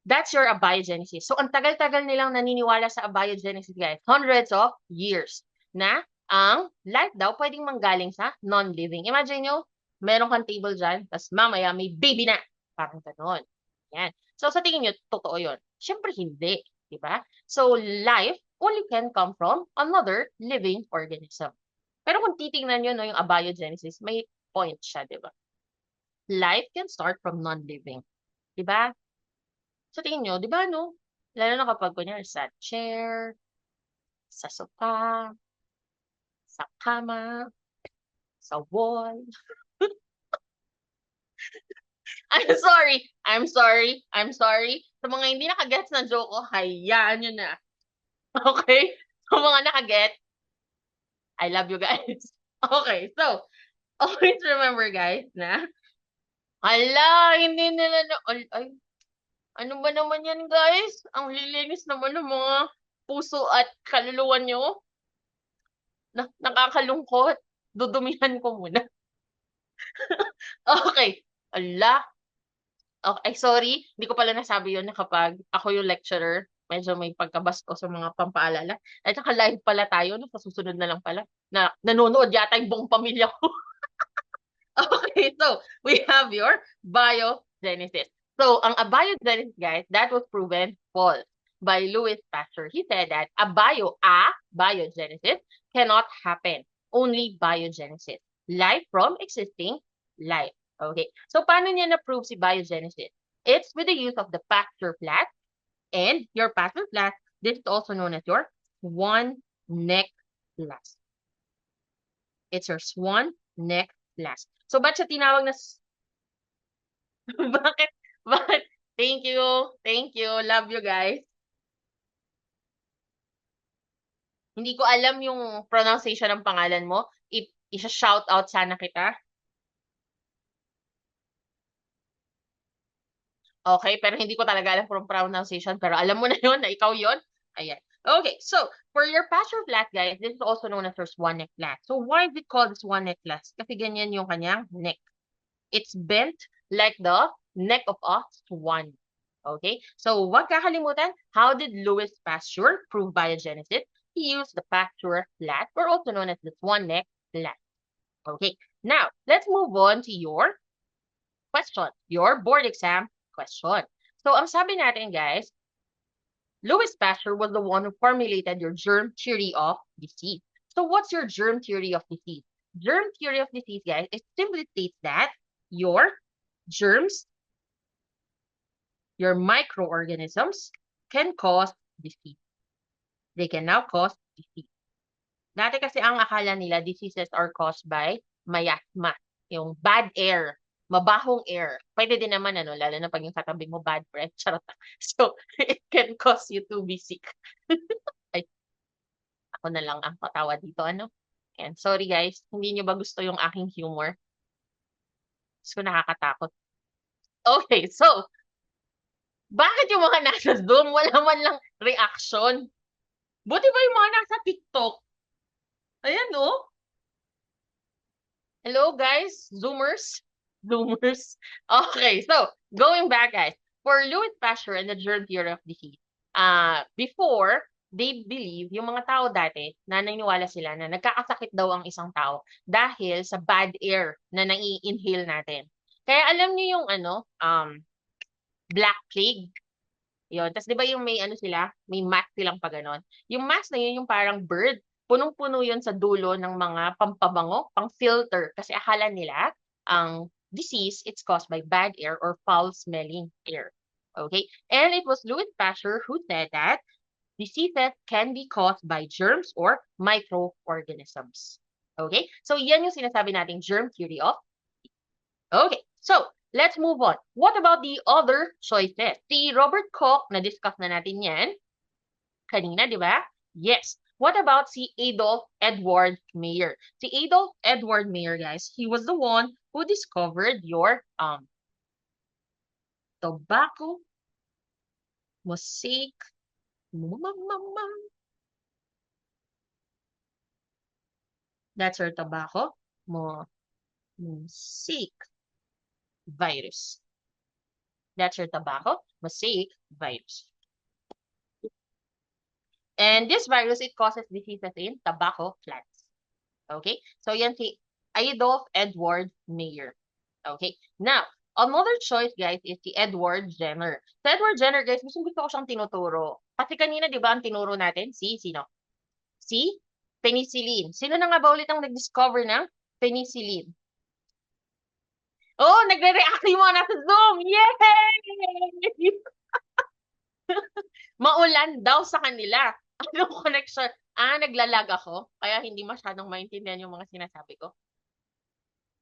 that's your abiogenesis. So, ang tagal-tagal nilang naniniwala sa abiogenesis, guys. Hundreds of years na ang life daw pwedeng manggaling sa non-living. Imagine nyo, meron kang table dyan, tapos mamaya may baby na. Parang ganon. Yan. So, sa tingin nyo, totoo yun? Siyempre, hindi. Diba? So, life only can come from another living organism. Pero kung titingnan nyo, no, yung abiogenesis, may point siya, diba? Life can start from non-living. Diba? Sa tingin nyo, di ba, no? Lalo na kapag kunyari sa chair, sa sofa, sa kama, sa wall. I'm sorry. Sa mga hindi nakagets na joke ko, hayaan nyo na. Okay? Sa mga nakagets, I love you guys. Okay, so, always remember guys na, hindi nila na, ay, ano ba naman yan guys? Ang lilinis naman ng mga puso at kaluluwa nyo. Nakakalungkot. Dudumihan ko muna. Okay. Ala. Okay, sorry. Hindi ko pala nasabi yun na kapag ako yung lecturer, medyo may pagkabasto sa mga pampaalala. At saka live pala tayo, no? Sa susunod na lang pala. Na nanonood yata yung buong pamilya ko. Okay, so we have your biogenesis. So, ang abiogenesis, guys, that was proven false by Louis Pasteur. He said that biogenesis cannot happen. Only biogenesis. Life from existing life. Okay. So, paano niya na-prove si biogenesis? It's with the use of the Pasteur flask and your Pasteur flask. This is also known as your swan neck flask. It's your swan neck flask. So, ba't siya tinawag na... Bakit? Bakit? Thank you. Thank you. Love you guys. Hindi ko alam yung pronunciation ng pangalan mo. Isa-shout out sana kita. Okay, pero hindi ko talaga alam kung pronunciation, pero alam mo na yun, na ikaw yun. Ayan. Okay, so for your pasture flat, guys, this is also known as your swan neck flat. So why is it called swan neck flat? Kasi ganyan yung kanyang neck. It's bent like the neck of a swan. Okay, so wag kakalimutan, how did Louis Pasteur prove biogenesis? He used the Pasteur flat, or also known as the swan neck flat. Okay, now let's move on to your question, your board exam question. So ang sabi natin, guys, Louis Pasteur was the one who formulated your germ theory of disease. So what's your germ theory of disease? Germ theory of disease, guys, it simply states that your germs, your microorganisms can cause disease. They can now cause disease. Dati kasi ang akala nila diseases are caused by miasma, yung bad air, mabahong air. Pwede din naman, ano, lalo na pag yung katabi mo bad breath. Charot. So, it can cause you to be sick. Ay, ako na lang ang patawa dito, ano? And sorry guys, hindi nyo ba gusto yung aking humor? So, nakakatakot. Okay, so, bakit yung mga nasa Zoom, wala man lang reaction? Buti ba yung mga nasa TikTok? Ayan, oh. Hello, guys. Zoomers. Zoomers. Okay, so, going back, guys. For Louis Pasteur and the germ theory of disease, before, they believe, yung mga tao dati, naniniwala sila na nagkakasakit daw ang isang tao dahil sa bad air na nai-inhale natin. Kaya alam niyo yung ano, Black Plague. Yun. Tapos, di ba yung may ano sila, may mask silang pa ganon. Yung mask na yun, yung parang bird, punong-puno yun sa dulo ng mga pampabango, pang-filter. Kasi akala nila, ang disease, it's caused by bad air or foul-smelling air. Okay? And it was Louis Pasteur who said that diseases can be caused by germs or microorganisms. Okay? So, yan yung sinasabi nating germ theory of. Okay. So, let's move on. What about the other choices? Si Robert Koch, na-discuss na natin yan kanina, di ba? Yes. What about si Adolf Edward Mayer? Si Adolf Edward Mayer, guys, he was the one who discovered your tobacco, mosaic, that's your tobacco, mosaic virus. That's your tobacco, mosaic virus. And this virus, it causes diseases in tobacco plants. Okay? So, yan si Adolf Edward Mayer. Okay? Now, another choice, guys, is si Edward Jenner. Si Edward Jenner, guys, gusto ko siyang tinuturo. Kasi kanina, di ba, ang tinuro natin, sino? Si penicillin. Sino na nga ba ulit ang nag-discover ng penicillin? Oh, nagre-react yung mga nasa Zoom! Yay! Maulan daw sa kanila. Anong connection? Naglalag ako, kaya hindi masyadong maintindihan yung mga sinasabi ko.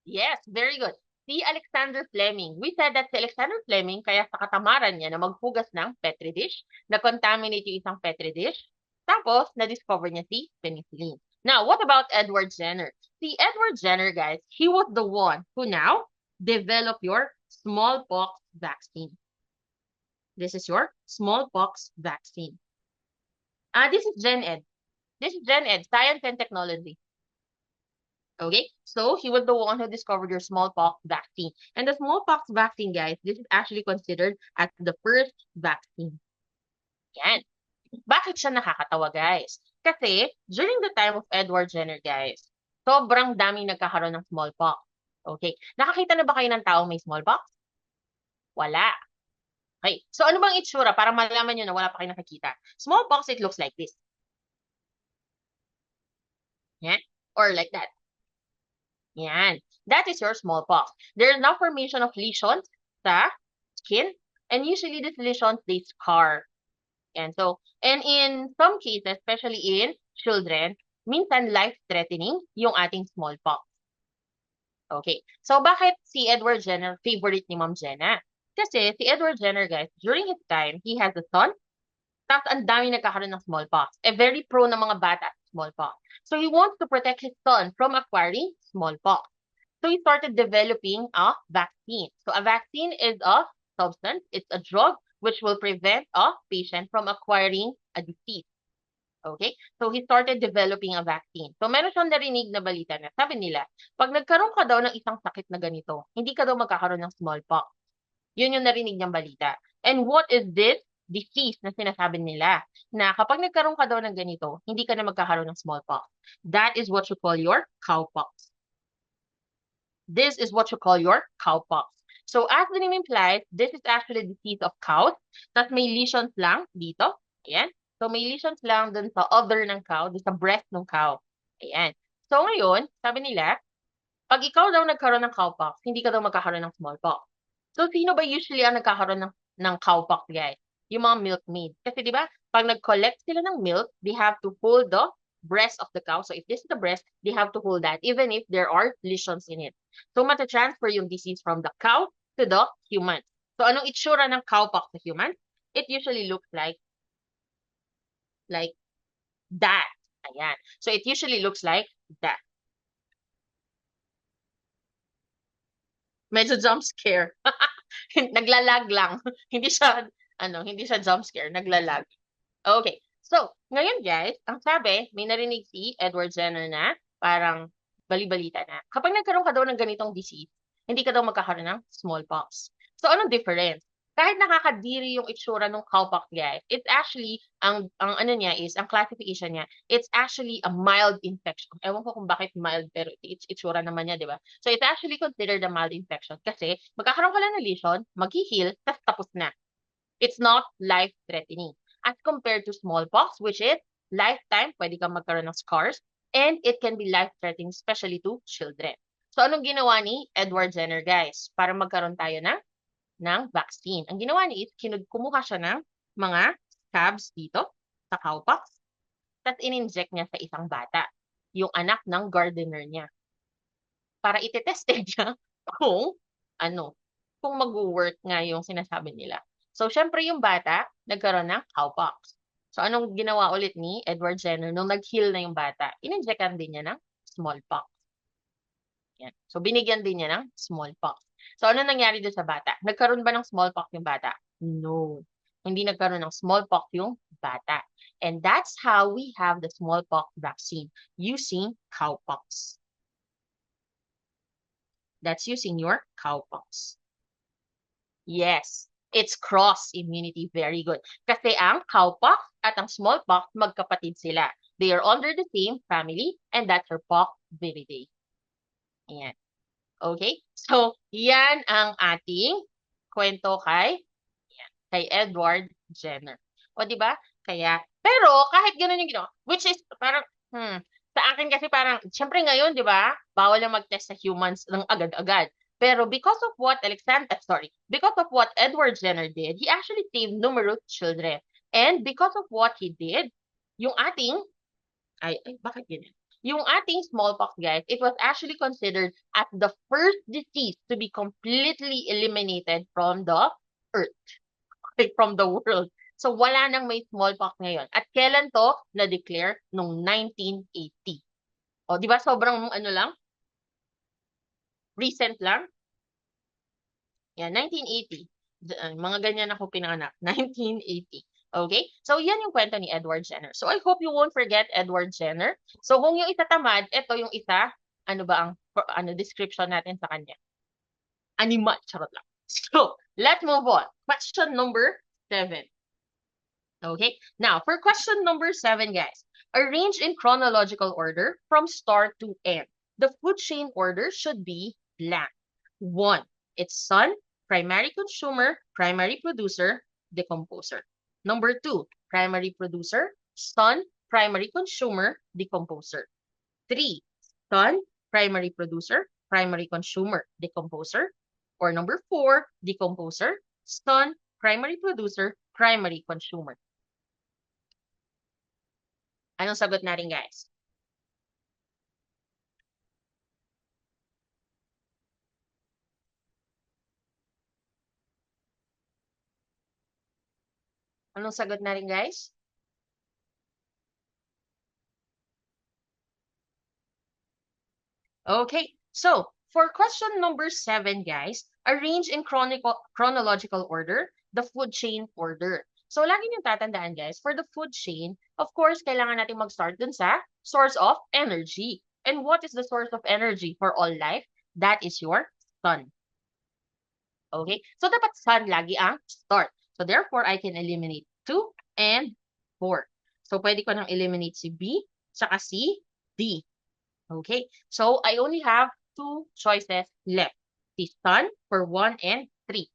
Yes, very good. Si Alexander Fleming. We said that si Alexander Fleming, kaya sa katamaran niya na maghugas ng Petri dish, na-contaminate yung isang Petri dish, tapos na-discover niya si penicillin. Now, what about Edward Jenner? Si Edward Jenner, guys, he was the one who now developed your smallpox vaccine. This is your smallpox vaccine. This is Gen Ed. This is Gen Ed, Science and Technology. Okay, so he was the one who discovered your smallpox vaccine. And the smallpox vaccine, guys, this is actually considered as the first vaccine. Yan. Bakit siya nakakatawa, guys? Kasi, during the time of Edward Jenner, guys, sobrang daming nagkakaroon ng smallpox. Okay, nakakita na ba kayo ng taong may smallpox? Wala. Okay, so ano bang itsura para malaman nyo na wala pa kayo nakikita? Smallpox, it looks like this. Yan. Or like that. Yan. That is your smallpox. There is now formation of lesions sa skin, and usually these lesions, they scar. And so, and in some cases, especially in children, minsan life-threatening yung ating smallpox. Okay. So, bakit si Edward Jenner favorite ni Ma'am Jenna? Kasi si Edward Jenner, guys, during his time, he has a son, tapos ang dami nagkakaroon ng smallpox. Very prone ng mga bata. smallpox. So he wants to protect his son from acquiring smallpox. So he started developing a vaccine. So a vaccine is a substance, it's a drug which will prevent a patient from acquiring a disease. Okay? So he started developing a vaccine. So meron siyang narinig na balita na sabi nila, pag nagkaroon ka daw ng isang sakit na ganito, hindi ka daw magkakaroon ng smallpox. Yun yung narinig niyang balita. And what is this disease na sinasabi nila? Na kapag nagkaroon ka daw ng ganito, hindi ka na magkakaroon ng smallpox. That is what you call your cowpox. This is what you call your cowpox. So as the name implies, this is actually a disease of cows. Tapos may lesions lang dito. Ayan. So may lesions lang dun sa udder ng cow, dun sa breast ng cow. Ayan. So ngayon, sabi nila, pag ikaw daw nagkaroon ng cowpox, hindi ka daw magkakaroon ng smallpox. So sino ba usually ang nagkakaroon ng cowpox, guys? Yung mga milkmaid. Kasi di ba, pag nag-collect sila ng milk, they have to hold the breast of the cow. So if this is the breast, they have to hold that even if there are lesions in it. So mata-transfer yung disease from the cow to the human. So anong itsura ng cowpox sa human? It usually looks like that. Ayan. So it usually looks like that. Medyo jump scare. Naglalag lang. Hindi siya jump scare, naglalag. Okay. So, ngayon guys, ang sabi, may narinig si Edward Jenner na parang bali-balita na. Kapag nagkaroon ka daw ng ganitong disease, hindi ka daw magkakaroon ng smallpox. So, anong difference? Kahit nakakadiri yung itsura ng cowpox, guys, it's actually, ang ano niya is, ang classification niya, it's actually a mild infection. Ewan ko kung bakit mild, pero itsura naman niya, di ba? So, it's actually considered a mild infection kasi magkakaroon ka lang ng lesion, mag-heal, tapos na. It's not life-threatening. As compared to smallpox, which is lifetime, pwede kang magkaroon ng scars, and it can be life-threatening, especially to children. So, anong ginawa ni Edward Jenner, guys, para magkaroon tayo ng vaccine? Ang ginawa niya is, kumuha siya ng mga scabs dito sa cowpox, tapos in-inject niya sa isang bata, yung anak ng gardener niya, para iteteste niya kung kung mag-work nga yung sinasabi nila. So, syempre yung bata, nagkaroon ng cowpox. So, anong ginawa ulit ni Edward Jenner nung nag-heal na yung bata? In-injectan din niya ng smallpox. Yan. So, binigyan din niya ng smallpox. So, ano nangyari doon sa bata? Nagkaroon ba ng smallpox yung bata? No. Hindi nagkaroon ng smallpox yung bata. And that's how we have the smallpox vaccine using cowpox. That's using your cowpox. Yes, it's cross immunity. Very good. Kasi ang cowpox at ang smallpox, magkapatid sila. They are under the same family and that's Herpocviridae. Ayan. Okay? So, yan ang ating kwento kay Edward Jenner. O, di ba? Kaya, pero kahit ganun yung ginawa, which is parang, sa akin kasi parang, syempre ngayon, di ba, bawal na mag-test sa humans ng agad-agad. Pero because of what because of what Edward Jenner did, he actually saved numerous children. And because of what he did, yung ating, bakit ganyan? Yung ating smallpox, guys, it was actually considered as the first disease to be completely eliminated from the earth, from the world. So, wala nang may smallpox ngayon. At kailan to na-declare? Nung 1980. O, di ba sobrang lang? Recent lang? Yan, 1980. Mga ganyan ako pinanganak. 1980. Okay? So, yan yung kwento ni Edward Jenner. So, I hope you won't forget Edward Jenner. So, kung yung isa tamad, ito yung isa, ano ba ang description natin sa kanya? Animal. Charot lang. So, let's move on. Question number 7. Okay? Now, for question number 7, guys, arrange in chronological order from start to end. The food chain order should be blank. 1. It's son, primary consumer, primary producer, decomposer. Number 2, primary producer, son, primary consumer, decomposer. 3, son, primary producer, primary consumer, decomposer. Or number 4, decomposer, son, primary producer, primary consumer. Anong sagot natin, guys? Anong sagot natin, guys? Okay, so for question number 7, guys, arrange in chronological order the food chain order. So, lagi niyong tatandaan, guys, for the food chain, of course, kailangan natin mag-start dun sa source of energy. And what is the source of energy for all life? That is your sun. Okay? So, dapat sun lagi ang start. So, therefore, I can eliminate 2 and 4. So, pwede ko nang eliminate si B, saka si D. Okay? So, I only have 2 choices left. The sun for 1 and 3.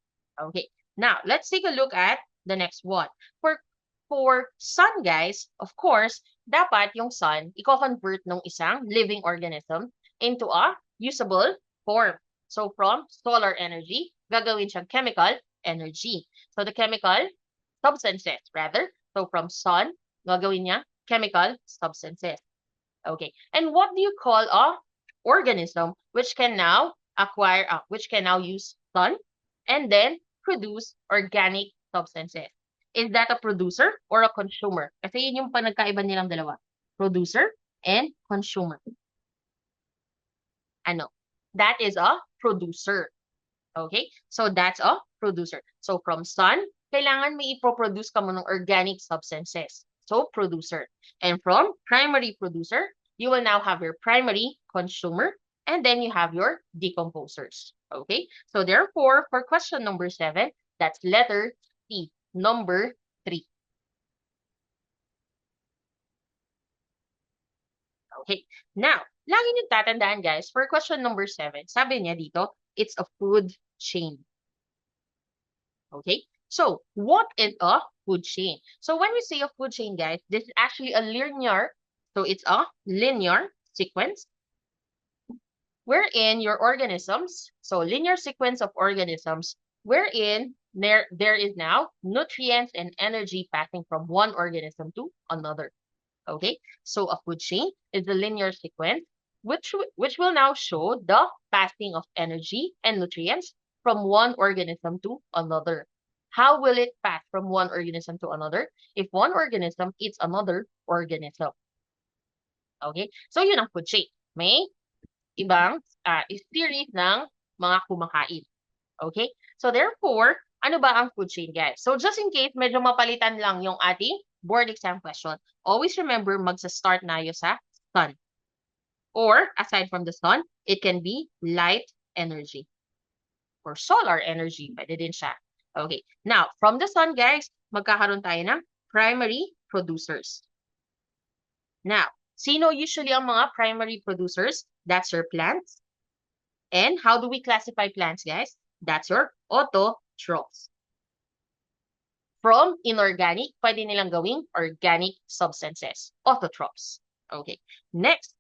Okay? Now, let's take a look at the next one. For sun, guys, of course, dapat yung sun, i-convert ng isang living organism into a usable form. So, from solar energy, gagawin siyang chemical energy. So, the chemical substances, rather. So, from sun, gagawin niya chemical substances. Okay. And what do you call a organism which can now use sun and then produce organic substances? Is that a producer or a consumer? Kasi yun yung panagkaiba nilang dalawa. Producer and consumer. Ano? That is a producer. Okay? So that's a producer. So from sun, kailangan may ipoproduce ka mo ng organic substances. So producer. And from primary producer, you will now have your primary consumer, and then you have your decomposers. Okay? So therefore, for question number 7, that's letter C, number 3. Okay. Now, lagi niyo tatandaan, guys, for question number 7, sabi niya dito, it's a food chain. Okay, so what is a food chain? So when we say a food chain, guys, this is actually a linear, so it's a linear sequence wherein your organisms, so linear sequence of organisms, wherein there is now nutrients and energy passing from one organism to another. Okay, so a food chain is a linear sequence which will now show the passing of energy and nutrients from one organism to another. How will it pass from one organism to another? If one organism eats another organism. Okay, so yun ang food chain. May ibang series ng mga kumakain. Okay, so therefore, ano ba ang food chain, guys? So just in case medyo mapalitan lang yung ating board exam question, always remember magsa-start na yun sa sun. Or, aside from the sun, it can be light energy or solar energy. Pwede din siya. Okay. Now, from the sun, guys, magkakaroon tayo ng primary producers. Now, sino usually ang mga primary producers? That's your plants. And how do we classify plants, guys? That's your autotrophs. From inorganic, pwede nilang gawing organic substances, autotrophs. Okay. Next,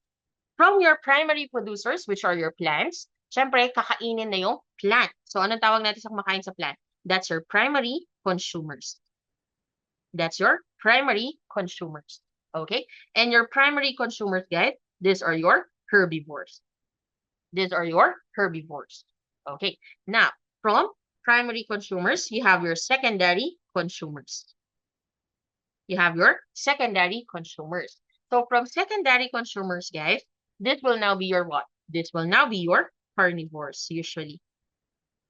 from your primary producers, which are your plants, syempre, kakainin na yung plant. So, anong tawag natin sa kumakain sa plant? That's your primary consumers. That's your primary consumers. Okay? And your primary consumers, guys, these are your herbivores. These are your herbivores. Okay. Now, from primary consumers, you have your secondary consumers. You have your secondary consumers. So, from secondary consumers, guys, this will now be your what? This will now be your carnivores, usually.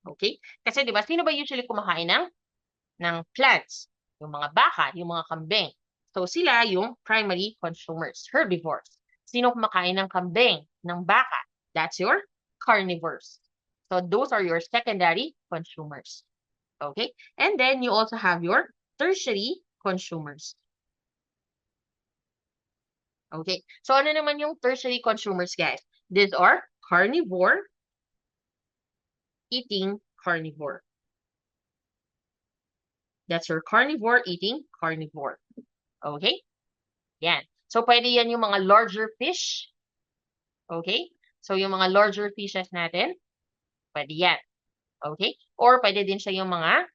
Okay? Kasi, di ba, sino ba usually kumakain ng plants? Yung mga baka, yung mga kambing. So, sila yung primary consumers, herbivores. Sino kumakain ng kambing, ng baka? That's your carnivores. So, those are your secondary consumers. Okay? And then, you also have your tertiary consumers. Okay? So, ano naman yung tertiary consumers, guys? These are carnivore eating carnivore. That's your carnivore eating carnivore. Okay? Yan. So, pwede yan yung mga larger fish. Okay? So, yung mga larger fishes natin, pwede yan. Okay? Or pwede din siya yung mga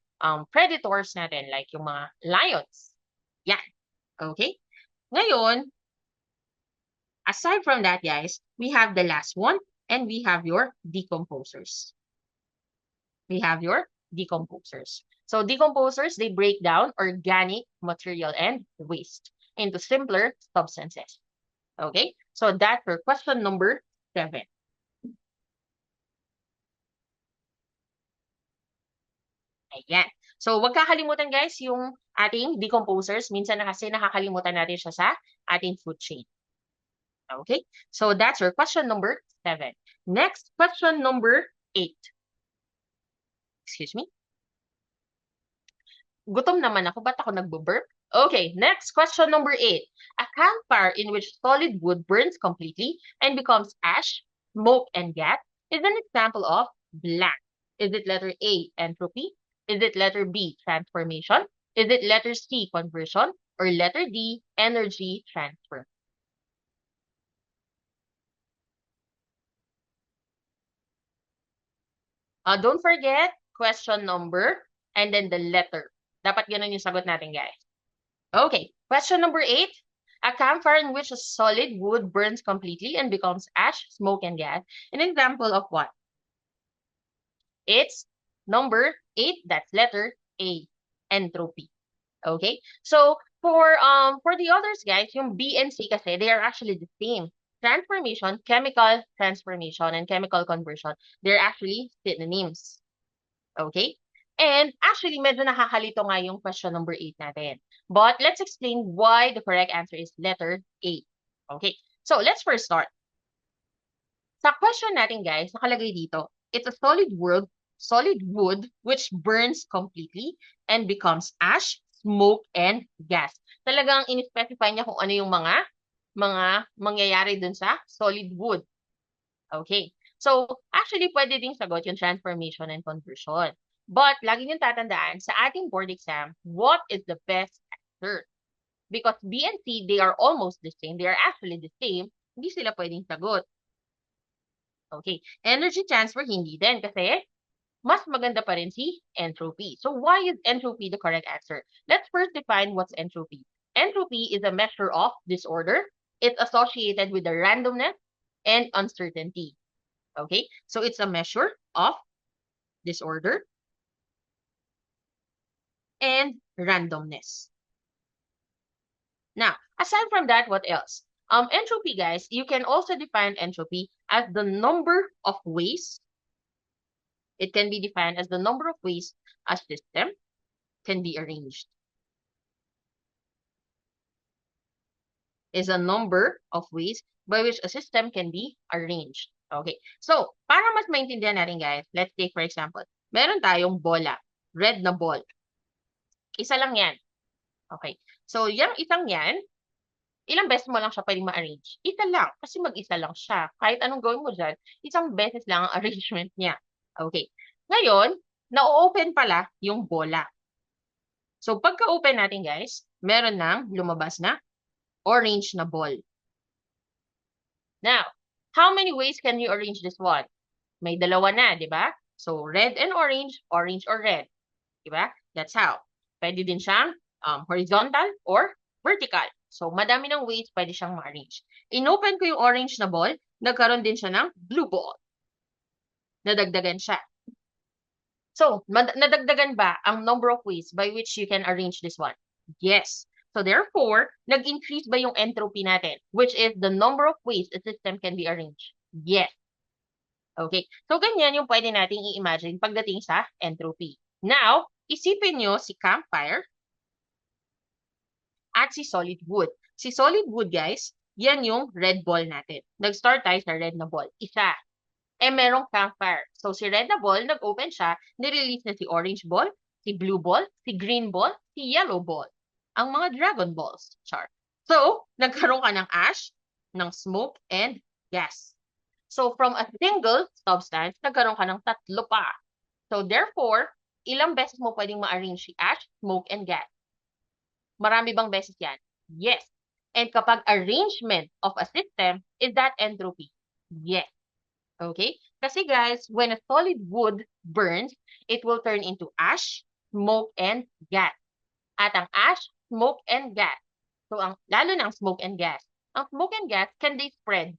predators natin, like yung mga lions. Yan. Okay? Ngayon, aside from that, guys, we have the last one, and we have your decomposers. We have your decomposers. So decomposers, they break down organic material and waste into simpler substances. Okay, so that's for question number 7. Ayan. So, wag kakalimutan guys yung ating decomposers. Minsan na kasi nakakalimutan natin siya sa ating food chain. Okay? So, that's your question number 7. Next, question number 8. Excuse me. Gutom naman ako. Ba't ako nagbo-burp? Okay, next question number 8. A campfire in which solid wood burns completely and becomes ash, smoke, and gas is an example of blank. Is it letter A, entropy? Is it letter B, transformation? Is it letter C, conversion? Or letter D, energy transfer? Don't forget, question number and then the letter. Dapat ganun yung sagot natin, guys. Okay, question number 8. A campfire in which a solid wood burns completely and becomes ash, smoke, and gas. An example of what? It's number 8, that's letter A, entropy. Okay? So, for the others, guys, yung B and C kasi, they are actually the same. Transformation, chemical transformation, and chemical conversion, they're actually synonyms. Okay? And actually, medyo nakakalito nga yung question number 8 natin. But let's explain why the correct answer is letter A. Okay? So, let's first start. Sa question natin, guys, nakalagay dito, it's a solid wood which burns completely and becomes ash, smoke, and gas. Talagang in-specify niya kung ano yung mga mangyayari dun sa solid wood. Okay. So, actually, pwede ding sagot yung transformation and conversion. But, lagi niyong tatandaan, sa ating board exam, what is the best answer? Because B and C, they are almost the same. They are actually the same. Hindi sila pwedeng sagot. Okay. Energy transfer, hindi din. Kasi, mas maganda pa rin si entropy. So, why is entropy the correct answer? Let's first define what's entropy. Entropy is a measure of disorder. It's associated with the randomness and uncertainty. Okay? So, it's a measure of disorder and randomness. Now, aside from that, what else? Entropy, guys, you can also define entropy as the number of ways. It can be defined as the number of ways a system can be arranged. Is a number of ways by which a system can be arranged. Okay. So, para mas maintindihan natin, guys, let's take for example, meron tayong bola, red na ball. Isa lang yan. Okay. So, yung isang yan, ilang beses mo lang siya pwedeng ma-arrange? Isa lang, kasi mag-isa lang siya. Kahit anong gawin mo dyan, isang beses lang ang arrangement niya. Okay. Ngayon, na-open pala yung bola. So, pagka-open natin, guys, meron nang lumabas na orange na ball. Now, how many ways can you arrange this one? May dalawa na, di ba? So, red and orange or red. Di ba? That's how. Pwede din siyang horizontal or vertical. So, madami ng ways pwede siyang ma-arrange. Inopen ko yung orange na ball, nagkaroon din siya ng blue ball. Nadagdagan siya. So, nadagdagan ba ang number of ways by which you can arrange this one? Yes. So, therefore, nag-increase ba yung entropy natin, which is the number of ways a system can be arranged? Yes. Okay. So, ganyan yung pwede nating i-imagine pagdating sa entropy. Now, isipin nyo si campfire at si solid wood. Si solid wood, guys, yan yung red ball natin. Nag-start tayo sa red na ball. Isa. Merong campfire. So, si red na ball, nag-open siya, nirelease na si orange ball, si blue ball, si green ball, si yellow ball. Ang mga dragon balls. Char. So, nagkaroon ka ng ash, ng smoke, and gas. So, from a single substance, nagkaroon ka ng tatlo pa. So, therefore, ilang beses mo pwedeng ma-arrange si ash, smoke, and gas? Marami bang beses yan? Yes. And kapag arrangement of a system, is that entropy? Yes. Okay? Kasi guys, when a solid wood burns, it will turn into ash, smoke, and gas. At ang ash, smoke, and gas. So, lalo ng smoke and gas. Ang smoke and gas, can they spread?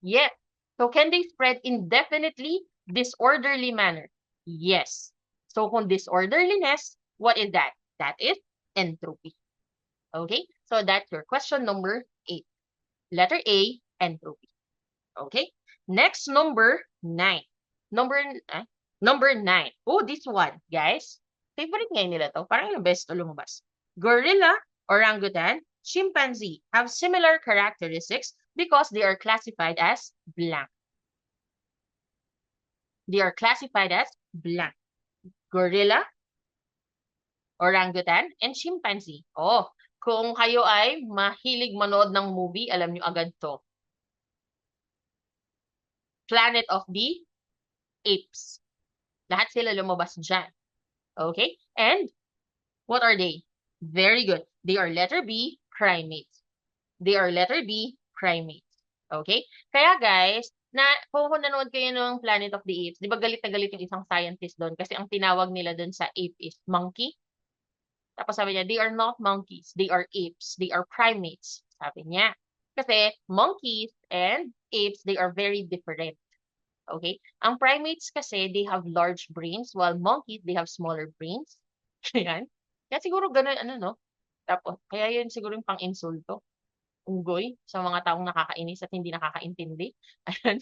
Yes. So, can they spread indefinitely, disorderly manner? Yes. So, kung disorderliness, what is that? That is entropy. Okay? So, that's your question number 8. Letter A, entropy. Okay? Next, number 9. Number 9. Oh, this one, guys. Favorite ngayon nila to. Parang ilang beses to lumabas. Gorilla, orangutan, chimpanzee have similar characteristics because they are classified as blank. They are classified as blank. Gorilla, orangutan, and chimpanzee. Oh, kung kayo ay mahilig manood ng movie, alam nyo agad to. Planet of the Apes. Lahat sila lumabas dyan. Okay? And what are they? Very good. They are letter B, primates. They are letter B, primates. Okay? Kaya guys, kung nanood kayo ng Planet of the Apes, di ba galit na galit yung isang scientist doon kasi ang tinawag nila doon sa ape is monkey. Tapos sabi niya, they are not monkeys. They are apes. They are primates. Sabi niya. Kasi monkeys and apes, they are very different. Okay? Ang primates kasi, they have large brains, while monkeys, they have smaller brains. Ayan. Kaya siguro ganun, ano, no? Tapos, kaya yun siguro yung pang-insulto. Unggoy sa mga taong nakakainis at hindi nakakaintindi. Ayan.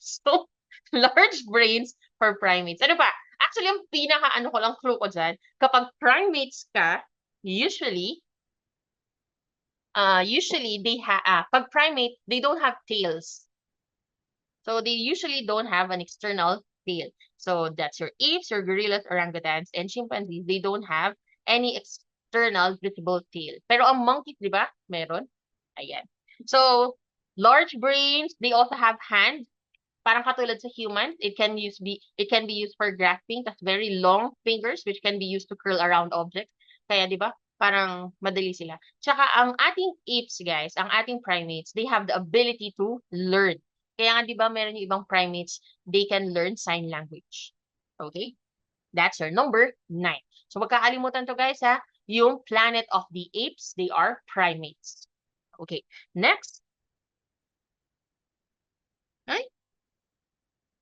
So, large brains for primates. Ano pa? Actually, ang pinaka-ano ko lang clue ko dyan, kapag primates ka, usually, pag primate, they don't have tails. So they usually don't have an external tail. So that's your apes, your gorillas, orangutans, and chimpanzees. They don't have any external visible tail. Pero ang monkeys, di ba? Meron. Ayan. So, large brains, they also have hands. Parang katulad sa humans, it can be used for grasping. That's very long fingers which can be used to curl around objects. Kaya, di ba? Parang madali sila. Tsaka ang ating apes, guys, ang ating primates, they have the ability to learn. Kaya nga, di ba, meron yung ibang primates, they can learn sign language. Okay? That's your number 9. So, magkakalimutan to, guys, ha? Yung Planet of the Apes, they are primates. Okay. Next. Ay.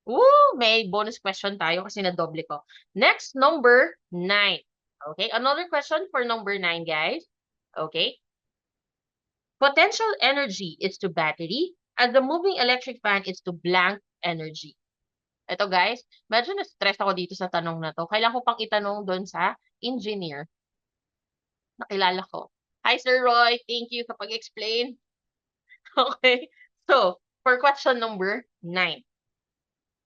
Ooh, may bonus question tayo kasi na-doble ko. Next, number 9. Okay? Another question for number 9, guys. Okay? Potential energy is to battery as the moving electric fan is to blank energy. Ito guys, medyo na-stress ako dito sa tanong na to. Kailangan ko pang itanong doon sa engineer. Nakilala ko. Hi Sir Roy, thank you sa pag-explain. Okay, so for question number 9.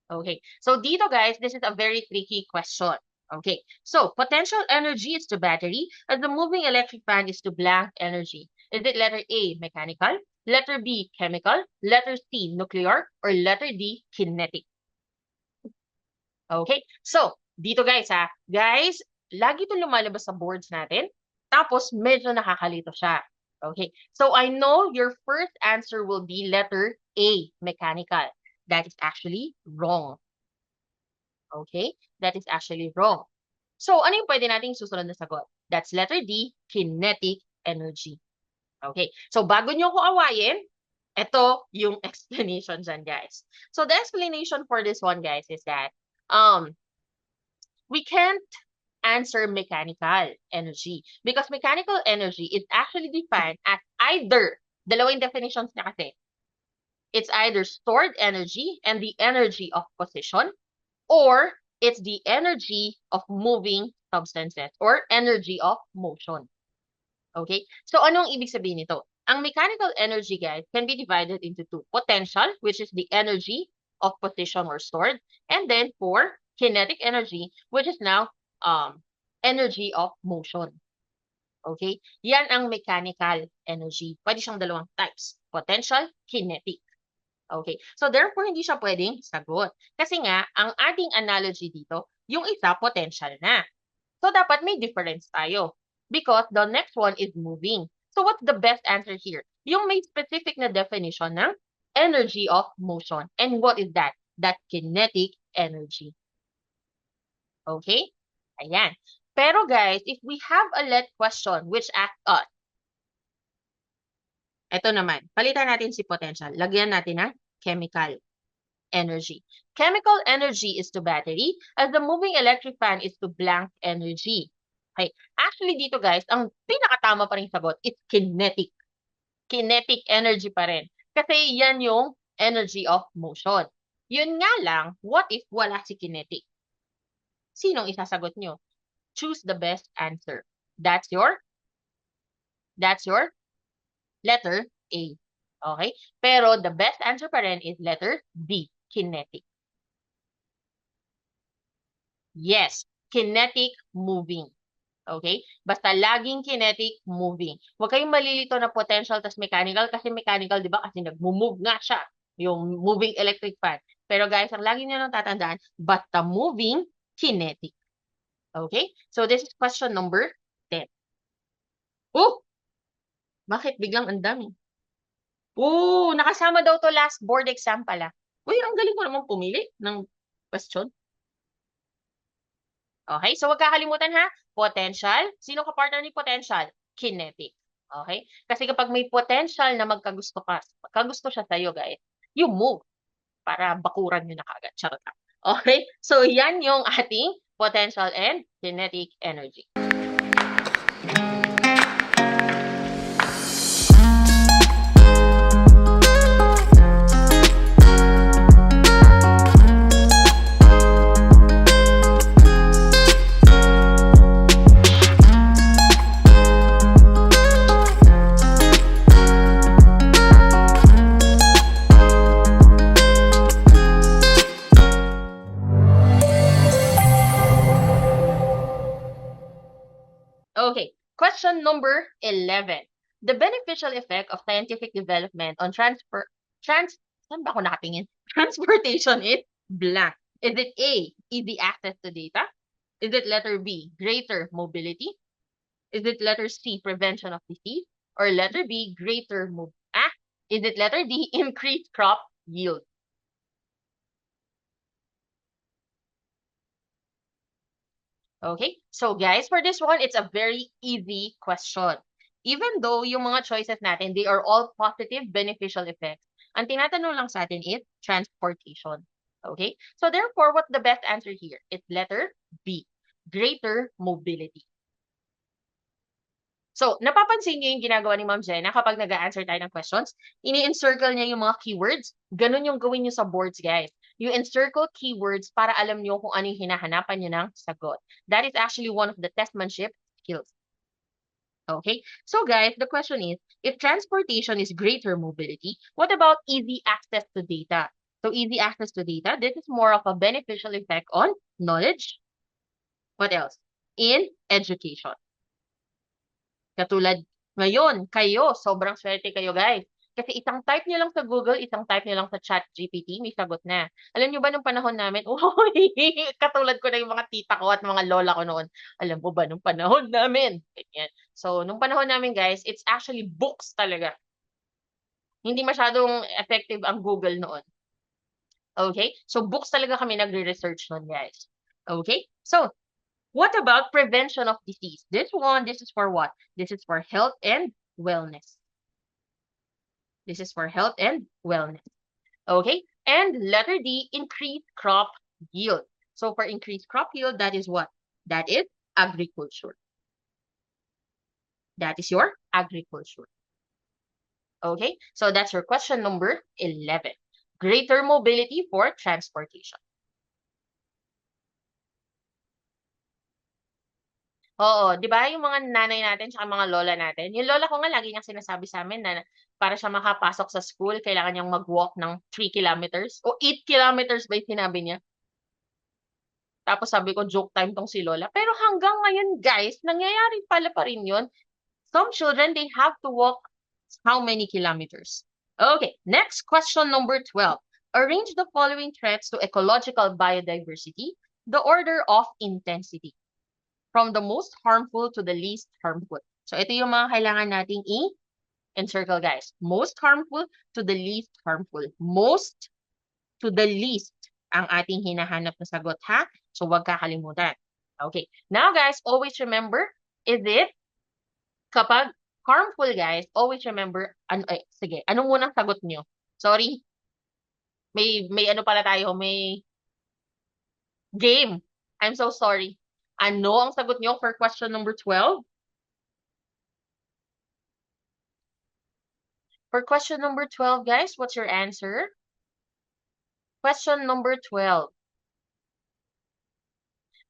Okay, so dito guys, this is a very tricky question. Okay, so potential energy is to battery as the moving electric fan is to blank energy. Is it letter A, mechanical, letter B, chemical, letter C, nuclear, or letter D, kinetic? Okay, so dito guys ha, guys, lagi itong lumalabas sa boards natin, tapos medyo nakakalito siya. Okay, so I know your first answer will be letter A, mechanical. That is actually wrong. Okay, that is actually wrong. So, ano yung pwede nating susunod na sagot? That's letter D, kinetic energy. Okay, so bago nyo ko awayin, ito yung explanation dyan, guys. So, the explanation for this one, guys, is that we can't answer mechanical energy because mechanical energy is actually defined as either, dalawang definitions na kasi, it's either stored energy and the energy of position, or it's the energy of moving substances or energy of motion. Okay? So, anong ibig sabihin nito? Ang mechanical energy, guys, can be divided into two. Potential, which is the energy of position or stored. And then for kinetic energy, which is now energy of motion. Okay? Yan ang mechanical energy. Pwede siyang dalawang types. Potential, kinetic. Okay. So, therefore, hindi siya pwedeng sagot. Kasi nga, ang ating analogy dito, yung isa, potential na. So, dapat may difference tayo. Because the next one is moving. So, what's the best answer here? Yung may specific na definition ng energy of motion. And what is that? That kinetic energy. Okay? Ayan. Pero guys, if we have a let question which asks us, ito naman, palitan natin si potential. Lagyan natin ng chemical energy. Chemical energy is to battery as the moving electric fan is to blank energy. Okay. Actually dito guys, ang pinakatama pa rin sagot is kinetic. Kinetic energy pa rin. Kasi yan yung energy of motion. Yun nga lang, what if wala si kinetic? Sinong isasagot nyo? choose the best answer. That's your letter A. Okay? Pero the best answer pa rin is letter D, kinetic. Yes, kinetic moving. Okay? Basta laging kinetic moving. Huwag kayong malilito na potential tas mechanical kasi mechanical, di ba? Kasi nag-move nga siya. Yung moving electric fan. Pero guys, ang lagi nyo nang tatandaan, basta moving, kinetic. Okay? So this is question number 10. Oh! Bakit biglang ang dami? Oh, nakasama daw to last board exam pala. Uy, ang galing ko naman pumili ng question. Okay, so wag kakalimutan ha, potential. Sino ka partner ni potential? Kinetic. Okay? Kasi kapag may potential na magkagusto siya sa'yo, guys, you move para bakuran nyo na kagad. Charot lang. Okay? So, yan yung ating potential and kinetic energy. Okay, question number 11. The beneficial effect of scientific development on saan ba ako nakatingin? Transportation is blank. Is it A, easy access to data? Is it letter B, greater mobility? Is it letter C, prevention of disease? Or letter B, is it letter D, increased crop yield? Okay, so guys, for this one, it's a very easy question. Even though yung mga choices natin, they are all positive beneficial effects. Ang tinatanong lang sa atin is transportation. Okay, so therefore, what's the best answer here? It's letter B, greater mobility. So, napapansin niyo yung ginagawa ni Ma'am Jenna kapag nag-a-answer tayo ng questions, ini-encircle niya yung mga keywords. Ganun yung gawin niyo sa boards, guys. You encircle keywords para alam niyo kung ano yung hinahanapan niyo ng sagot. That is actually one of the testmanship skills. Okay? So, guys, the question is, if transportation is greater mobility, what about easy access to data? So, easy access to data, this is more of a beneficial effect on knowledge. What else? In education. Katulad ngayon, kayo, sobrang swerte kayo, guys. Kasi isang type niyo lang sa Google, isang type niyo lang sa ChatGPT, may sagot na. Alam niyo ba nung panahon namin, katulad ko na yung mga tita ko at mga lola ko noon. Alam mo ba nung panahon namin? Ganyan. So, nung panahon namin, guys, it's actually books talaga. Hindi masyadong effective ang Google noon. Okay? So, books talaga kami nagre-research noon, guys. Okay? So, what about prevention of disease? This is for what? This is for health and wellness. This is for health and wellness. Okay? And letter D, increased crop yield. So for increased crop yield, that is what? That is agriculture. That is your agriculture. Okay? So that's your question number 11. Greater mobility for transportation. Oo, 'di ba yung mga nanay natin tsaka mga lola natin, yung lola ko nga lagi niyang sinasabi sa amin na para siya makapasok sa school kailangan niyang mag-walk ng 3 kilometers o 8 kilometers ba yung sinabi niya. Tapos sabi ko joke time 'tong si lola. Pero hanggang ngayon guys, nangyayari pala pa rin yun. Some children, they have to walk how many kilometers? Okay, next question number 12. Arrange the following threats to ecological biodiversity, the order of intensity. From the most harmful to the least harmful. So, ito yung mga kailangan nating i-encircle, guys. Most harmful to the least harmful. Most to the least ang ating hinahanap na sagot, ha? So, wag kakalimutan. Okay. Now, guys, always remember, is it, kapag harmful, guys, always remember, sige, anong munang sagot nyo? Sorry. May ano pala tayo, may game. I'm so sorry. Ano ang sagot nyo for question number 12? For question number 12, guys, what's your answer? Question number 12.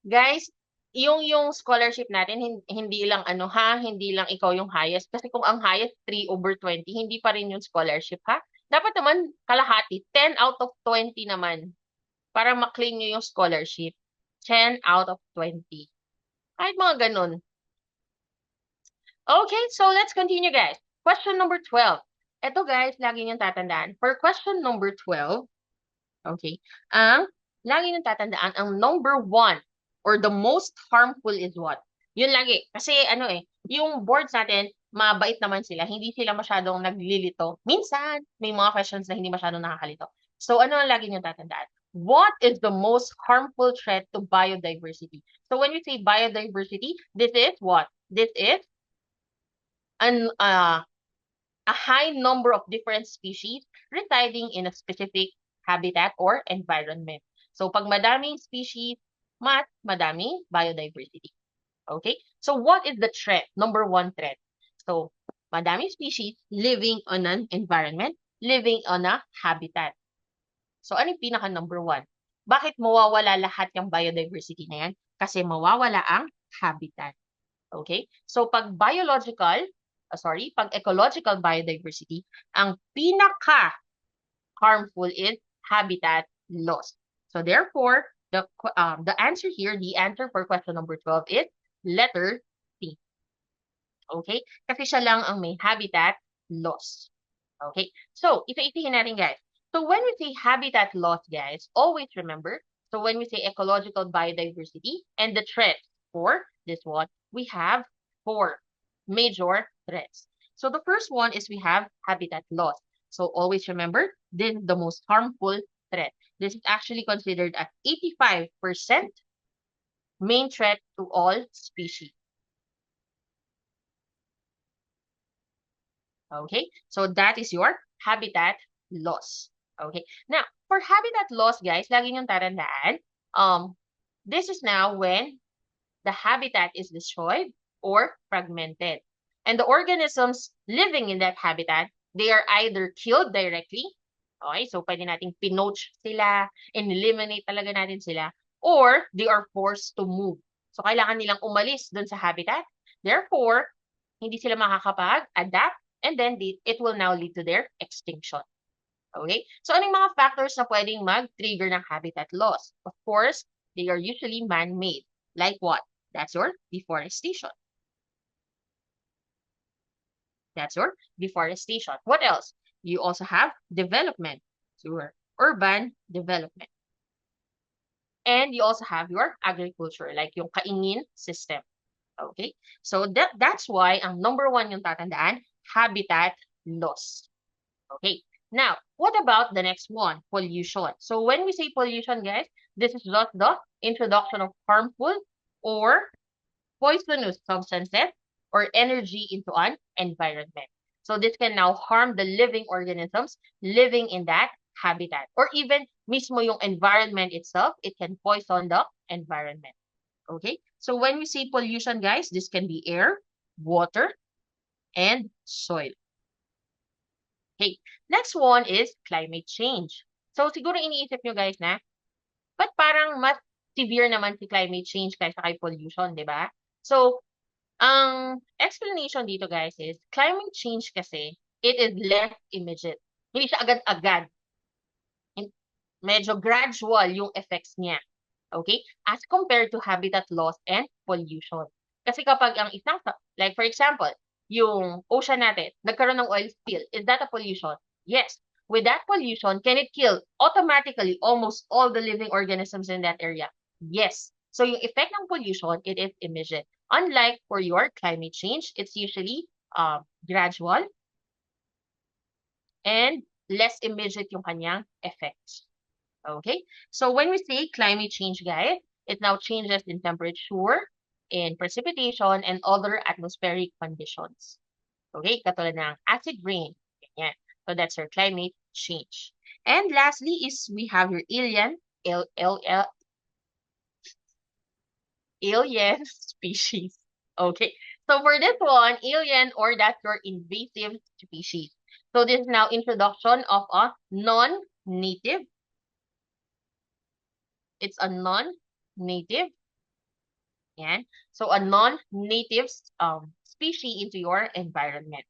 Guys, yung scholarship natin, hindi lang ano ha, hindi lang ikaw yung highest. Kasi kung ang highest 3/20, hindi pa rin yung scholarship ha. Dapat naman kalahati, 10 out of 20 naman para ma-claim nyo yung scholarship. 10 out of 20. Kahit mga ganun. Okay, so let's continue guys. Question number 12. Ito guys, lagi niyong tatandaan. For question number 12, okay, lagi niyong tatandaan, ang number 1 or the most harmful is what? Yun lagi. Kasi ano yung boards natin, mabait naman sila. Hindi sila masyadong naglilito. Minsan, may mga questions na hindi masyadong nakakalito. So ano ang lagi niyong tatandaan? What is the most harmful threat to biodiversity? So when we say biodiversity, this is what? This is a high number of different species residing in a specific habitat or environment. So pag madaming species, madaming biodiversity. Okay? So what is the threat? Number 1 threat. So madaming species living on an environment, living on a habitat. So ano yung pinaka number 1? Bakit mawawala lahat yung biodiversity na yan? Kasi mawawala ang habitat. Okay? So pag pag ecological biodiversity, ang pinaka harmful is habitat loss. So therefore, the answer here, the answer for question number 12 is letter C. Okay? Kasi siya lang ang may habitat loss. Okay? So, isa-isihin natin guys. So when we say habitat loss, guys, always remember, so when we say ecological biodiversity and the threats for this one, we have 4 major threats. So the first one is we have habitat loss. So always remember, this is the most harmful threat. This is actually considered as 85% main threat to all species. Okay, so that is your habitat loss. Okay, now for habitat loss, guys, lagi niyong tatandaan, this is now when the habitat is destroyed or fragmented. And the organisms living in that habitat, they are either killed directly, okay, so pwede nating pinoach sila, eliminate talaga natin sila, or they are forced to move. So kailangan nilang umalis dun sa habitat. Therefore, hindi sila makakapag-adapt, and then it will now lead to their extinction. Okay? So, anong mga factors na pwedeng mag-trigger ng habitat loss? Of course, they are usually man-made. Like what? That's your deforestation. That's your deforestation. What else? You also have development. So, your urban development. And you also have your agriculture, like yung kaingin system. Okay? So, that's why ang number 1 yung tatandaan, habitat loss. Okay. Now, what about the next one? Pollution. So when we say pollution, guys, this is just the introduction of harmful or poisonous substances or energy into an environment. So this can now harm the living organisms living in that habitat. Or even mismo yung environment itself, it can poison the environment. Okay? So when we say pollution, guys, this can be air, water, and soil. Okay, next one is climate change. So siguro iniisip nyo guys na, ba't parang mas severe naman si climate change kaysa kay pollution, di ba? So, ang explanation dito guys is, climate change kasi, it is less immediate. Hindi siya agad-agad. Medyo gradual yung effects niya. Okay? As compared to habitat loss and pollution. Kasi kapag ang isang, like for example, yung ocean natin, nagkaroon ng oil spill, is that a pollution? Yes. With that pollution, can it kill automatically almost all the living organisms in that area? Yes. So yung effect ng pollution, it is immediate. Unlike for your climate change, it's usually gradual and less immediate yung kanyang effects. Okay? So when we say climate change, guys, it now changes in temperature, in precipitation, and other atmospheric conditions. Okay? Katulad ng acid rain. Ganyan. So that's your climate change. And lastly is we have your alien species. Okay? So for this one, alien or that's your invasive species. So this is now introduction of a non-native. It's a non-native Yan. So, a non-native species into your environment.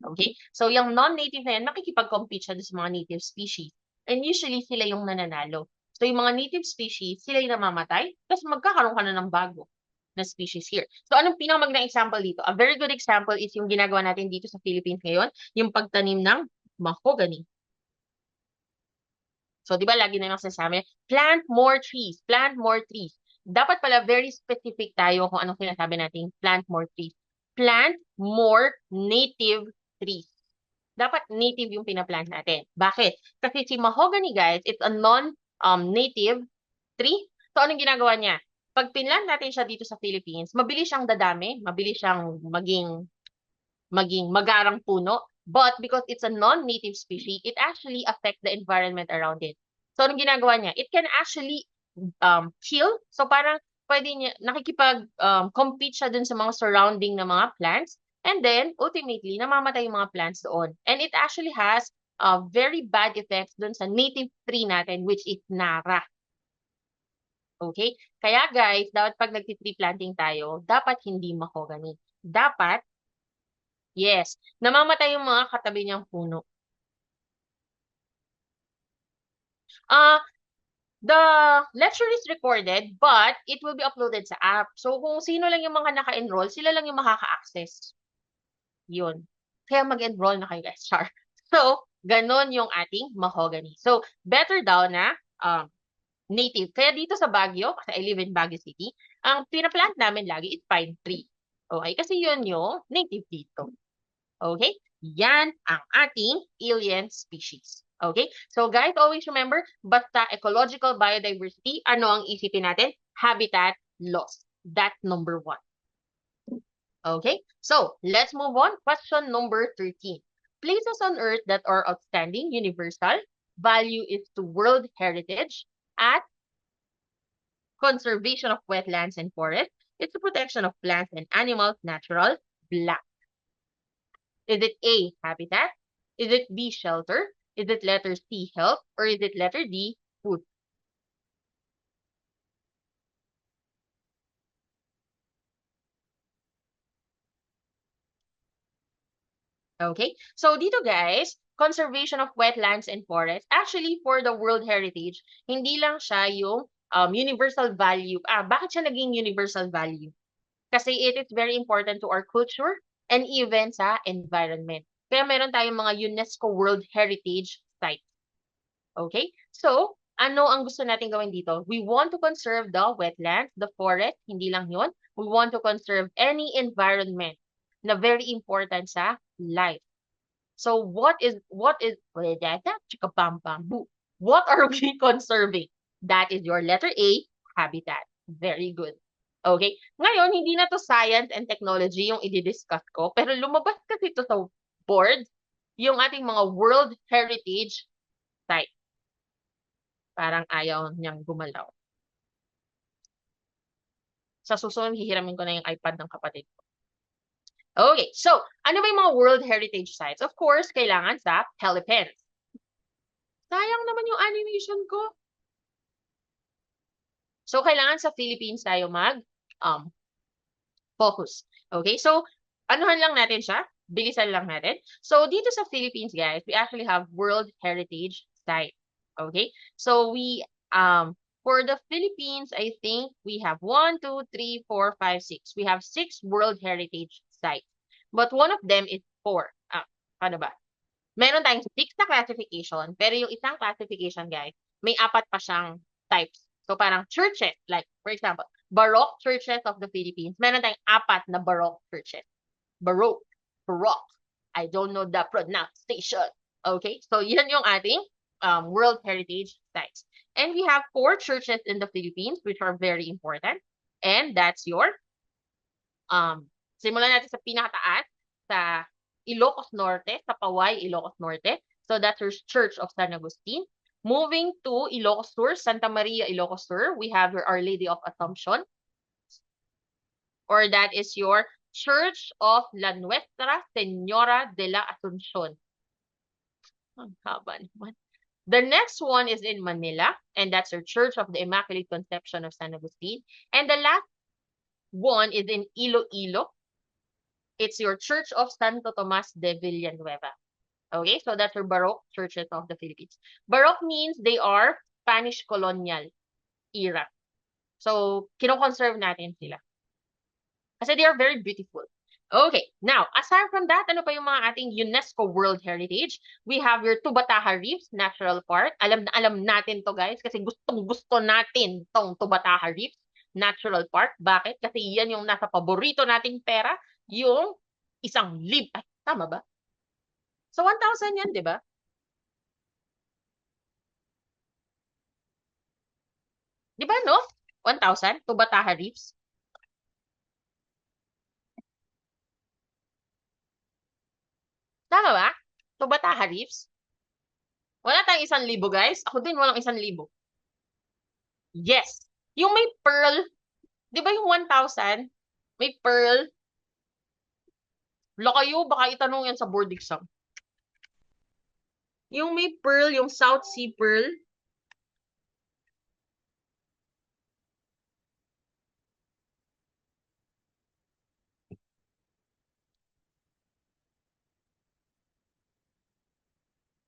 Okay? So, yung non-native na yan, makikipag-compete siya sa mga native species. And usually, sila yung nananalo. So, yung mga native species, sila yung namamatay, tapos magkakaroon ka na ng bago na species here. So, anong pinakamagandang example dito? A very good example is yung ginagawa natin dito sa Philippines ngayon, yung pagtanim ng mahogany. So, di ba lagi na yung sinasabi, plant more trees, plant more trees. Dapat pala very specific tayo kung anong sinasabi natin, plant more trees. Plant more native trees. Dapat native yung pinaplant natin. Bakit? Kasi si mahogany, guys, it's a non-native tree. So, anong ginagawa niya? Pag pinlant natin siya dito sa Philippines, mabilis siyang dadami, mabilis siyang maging magarang puno. But because it's a non-native species, it actually affects the environment around it. So, anong ginagawa niya? It can actually kill. So, parang pwede niya, nakikipag-compete siya dun sa mga surrounding na mga plants. And then, ultimately, namamatay yung mga plants doon. And it actually has very bad effects dun sa native tree natin, which is Nara. Okay? Kaya guys, dapat pag nagti-tree planting tayo, dapat hindi mahogany. Dapat yes, namamatay yung mga katabi niyang puno. Ah, the lecture is recorded, but it will be uploaded sa app. So, kung sino lang yung mga naka-enroll, sila lang yung makaka-access. Yun. Kaya mag-enroll na kayo, guys. Char. So, ganon yung ating mahogany. So, better daw na native. Kaya dito sa Baguio, kasi I live in Baguio City, ang pinaplant namin lagi is pine tree. Okay? Kasi yun yung native dito. Okay? Yan ang ating alien species. Okay? So guys, always remember, basta ecological biodiversity, ano ang isipin natin? Habitat loss. That's number 1. Okay? So, let's move on. Question number 13. Places on Earth that are outstanding, universal, value is to world heritage, at conservation of wetlands and forests, it's the protection of plants and animals, natural, black. Is it A, habitat? Is it B, shelter? Is it letter C, health? Or is it letter D, food? Okay? So dito guys, conservation of wetlands and forests, actually for the World Heritage, hindi lang siya yung universal value. Bakit siya naging universal value? Kasi it is very important to our culture and even sa environment. Kaya meron tayong mga UNESCO World Heritage Sites. Okay? So, ano ang gusto natin gawin dito? We want to conserve the wetlands, the forest, hindi lang yun. We want to conserve any environment na very important sa life. So, what are we conserving? That is your letter A, habitat. Very good. Okay? Ngayon, hindi na to science and technology yung i-discuss ko, pero lumabas kasi ito sa board, yung ating mga World Heritage Site. Parang ayaw niyang gumalaw. Sa susunod, hihiramin ko na yung iPad ng kapatid ko. Okay, so, ano ba yung mga World Heritage Sites? Of course, kailangan sa Philippines. Sayang naman yung animation ko. So, kailangan sa Philippines tayo focus. Okay, so, anuhan lang natin siya. Bilisan lang natin. So, dito sa Philippines, guys, we actually have World Heritage Site. Okay, so for the Philippines, I think we have 1, 2, 3, 4, 5, 6. We have 6 World Heritage Sites. But one of them is 4. Ano ba? Meron tayong 6 na classification, pero yung isang classification, guys, may 4 pa siyang types. So, parang churches, like, for example, Baroque churches of the Philippines, meron tayong 4 na Baroque churches. Baroque. I don't know the pronunciation. Okay? So, yan yung ating World Heritage Sites. And we have 4 churches in the Philippines, which are very important. And that's your, simulan natin sa pinakataas, sa Ilocos Norte, sa Paway, Ilocos Norte. So, that's your Church of San Agustin. Moving to Ilocos Sur, Santa Maria, Ilocos Sur, we have your Our Lady of Assumption. Or that is your Church of La Nuestra Señora de la Asunción. Ang haba naman. The next one is in Manila, and that's your Church of the Immaculate Conception of San Agustin. And the last one is in Iloilo. It's your Church of Santo Tomas de Villanueva. Okay, so that's your Baroque churches of the Philippines. Baroque means they are Spanish colonial era. So, kino-conserve natin sila. Kasi they are very beautiful. Okay, now, aside from that, ano pa yung mga ating UNESCO World Heritage? We have your Tubataha Reefs Natural Park. Alam na alam natin to guys kasi gustong-gusto natin tong Tubataha Reefs Natural Park. Bakit? Kasi yan yung nasa paborito nating pera, yung isang lib. Ay, tama ba? So, 1,000 yan, di ba? Di ba, no? 1,000, Tubataha Reefs. Tama ba? Tubataha Reefs. Wala tayong 1,000, guys. Ako din, walang 1,000. Yes. Yung may pearl, di ba yung 1,000? May pearl. Wala kayo, baka itanong yan sa board exam. Yung may pearl, yung South Sea Pearl.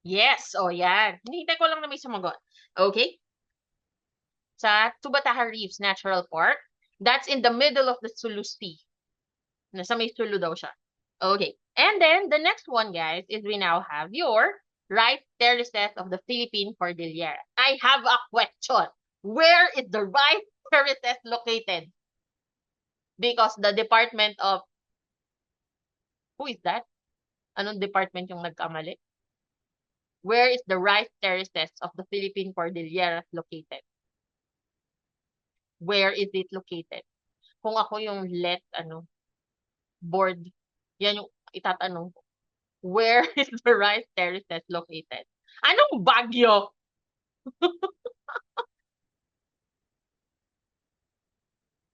Yes, o yan. Hinihintay ko lang na may sumagot. Okay? Sa Tubataha Reefs Natural Park. That's in the middle of the Sulu Sea. Nasa may Sulu daw siya. Okay. And then, the next one, guys, is we now have your rice terraces of the Philippine Cordillera. I have a question. Where is the rice terraces located? Because the Department of... Who is that? Anong department yung nagkamali? Where is the rice terraces of the Philippine Cordillera located? Where is it located? Kung ako yung board, yan yung itatanong ko. Where is the rice terraces located? Anong Baguio?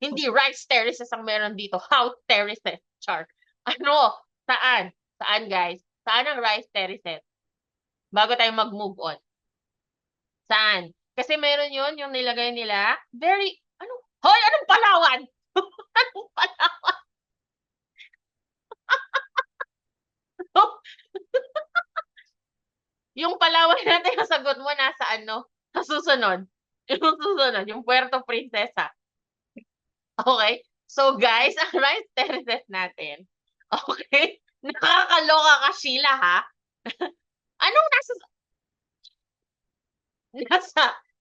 Hindi rice terraces ang meron dito. House terraces. Char. Ano? Saan? Saan, guys? Saan ang rice terraces? Bago tayo mag-move on. Saan? Kasi meron yun, yung nilagay nila. Very, hoy, anong Palawan? Anong Palawan? Yung Palawan natin, yung sagot mo nasa sa susunod. Yung susunod, yung Puerto Princesa. Okay? So guys, ang rice terraces natin. Okay? Nakakaloka ka, Sheila, ha? Anong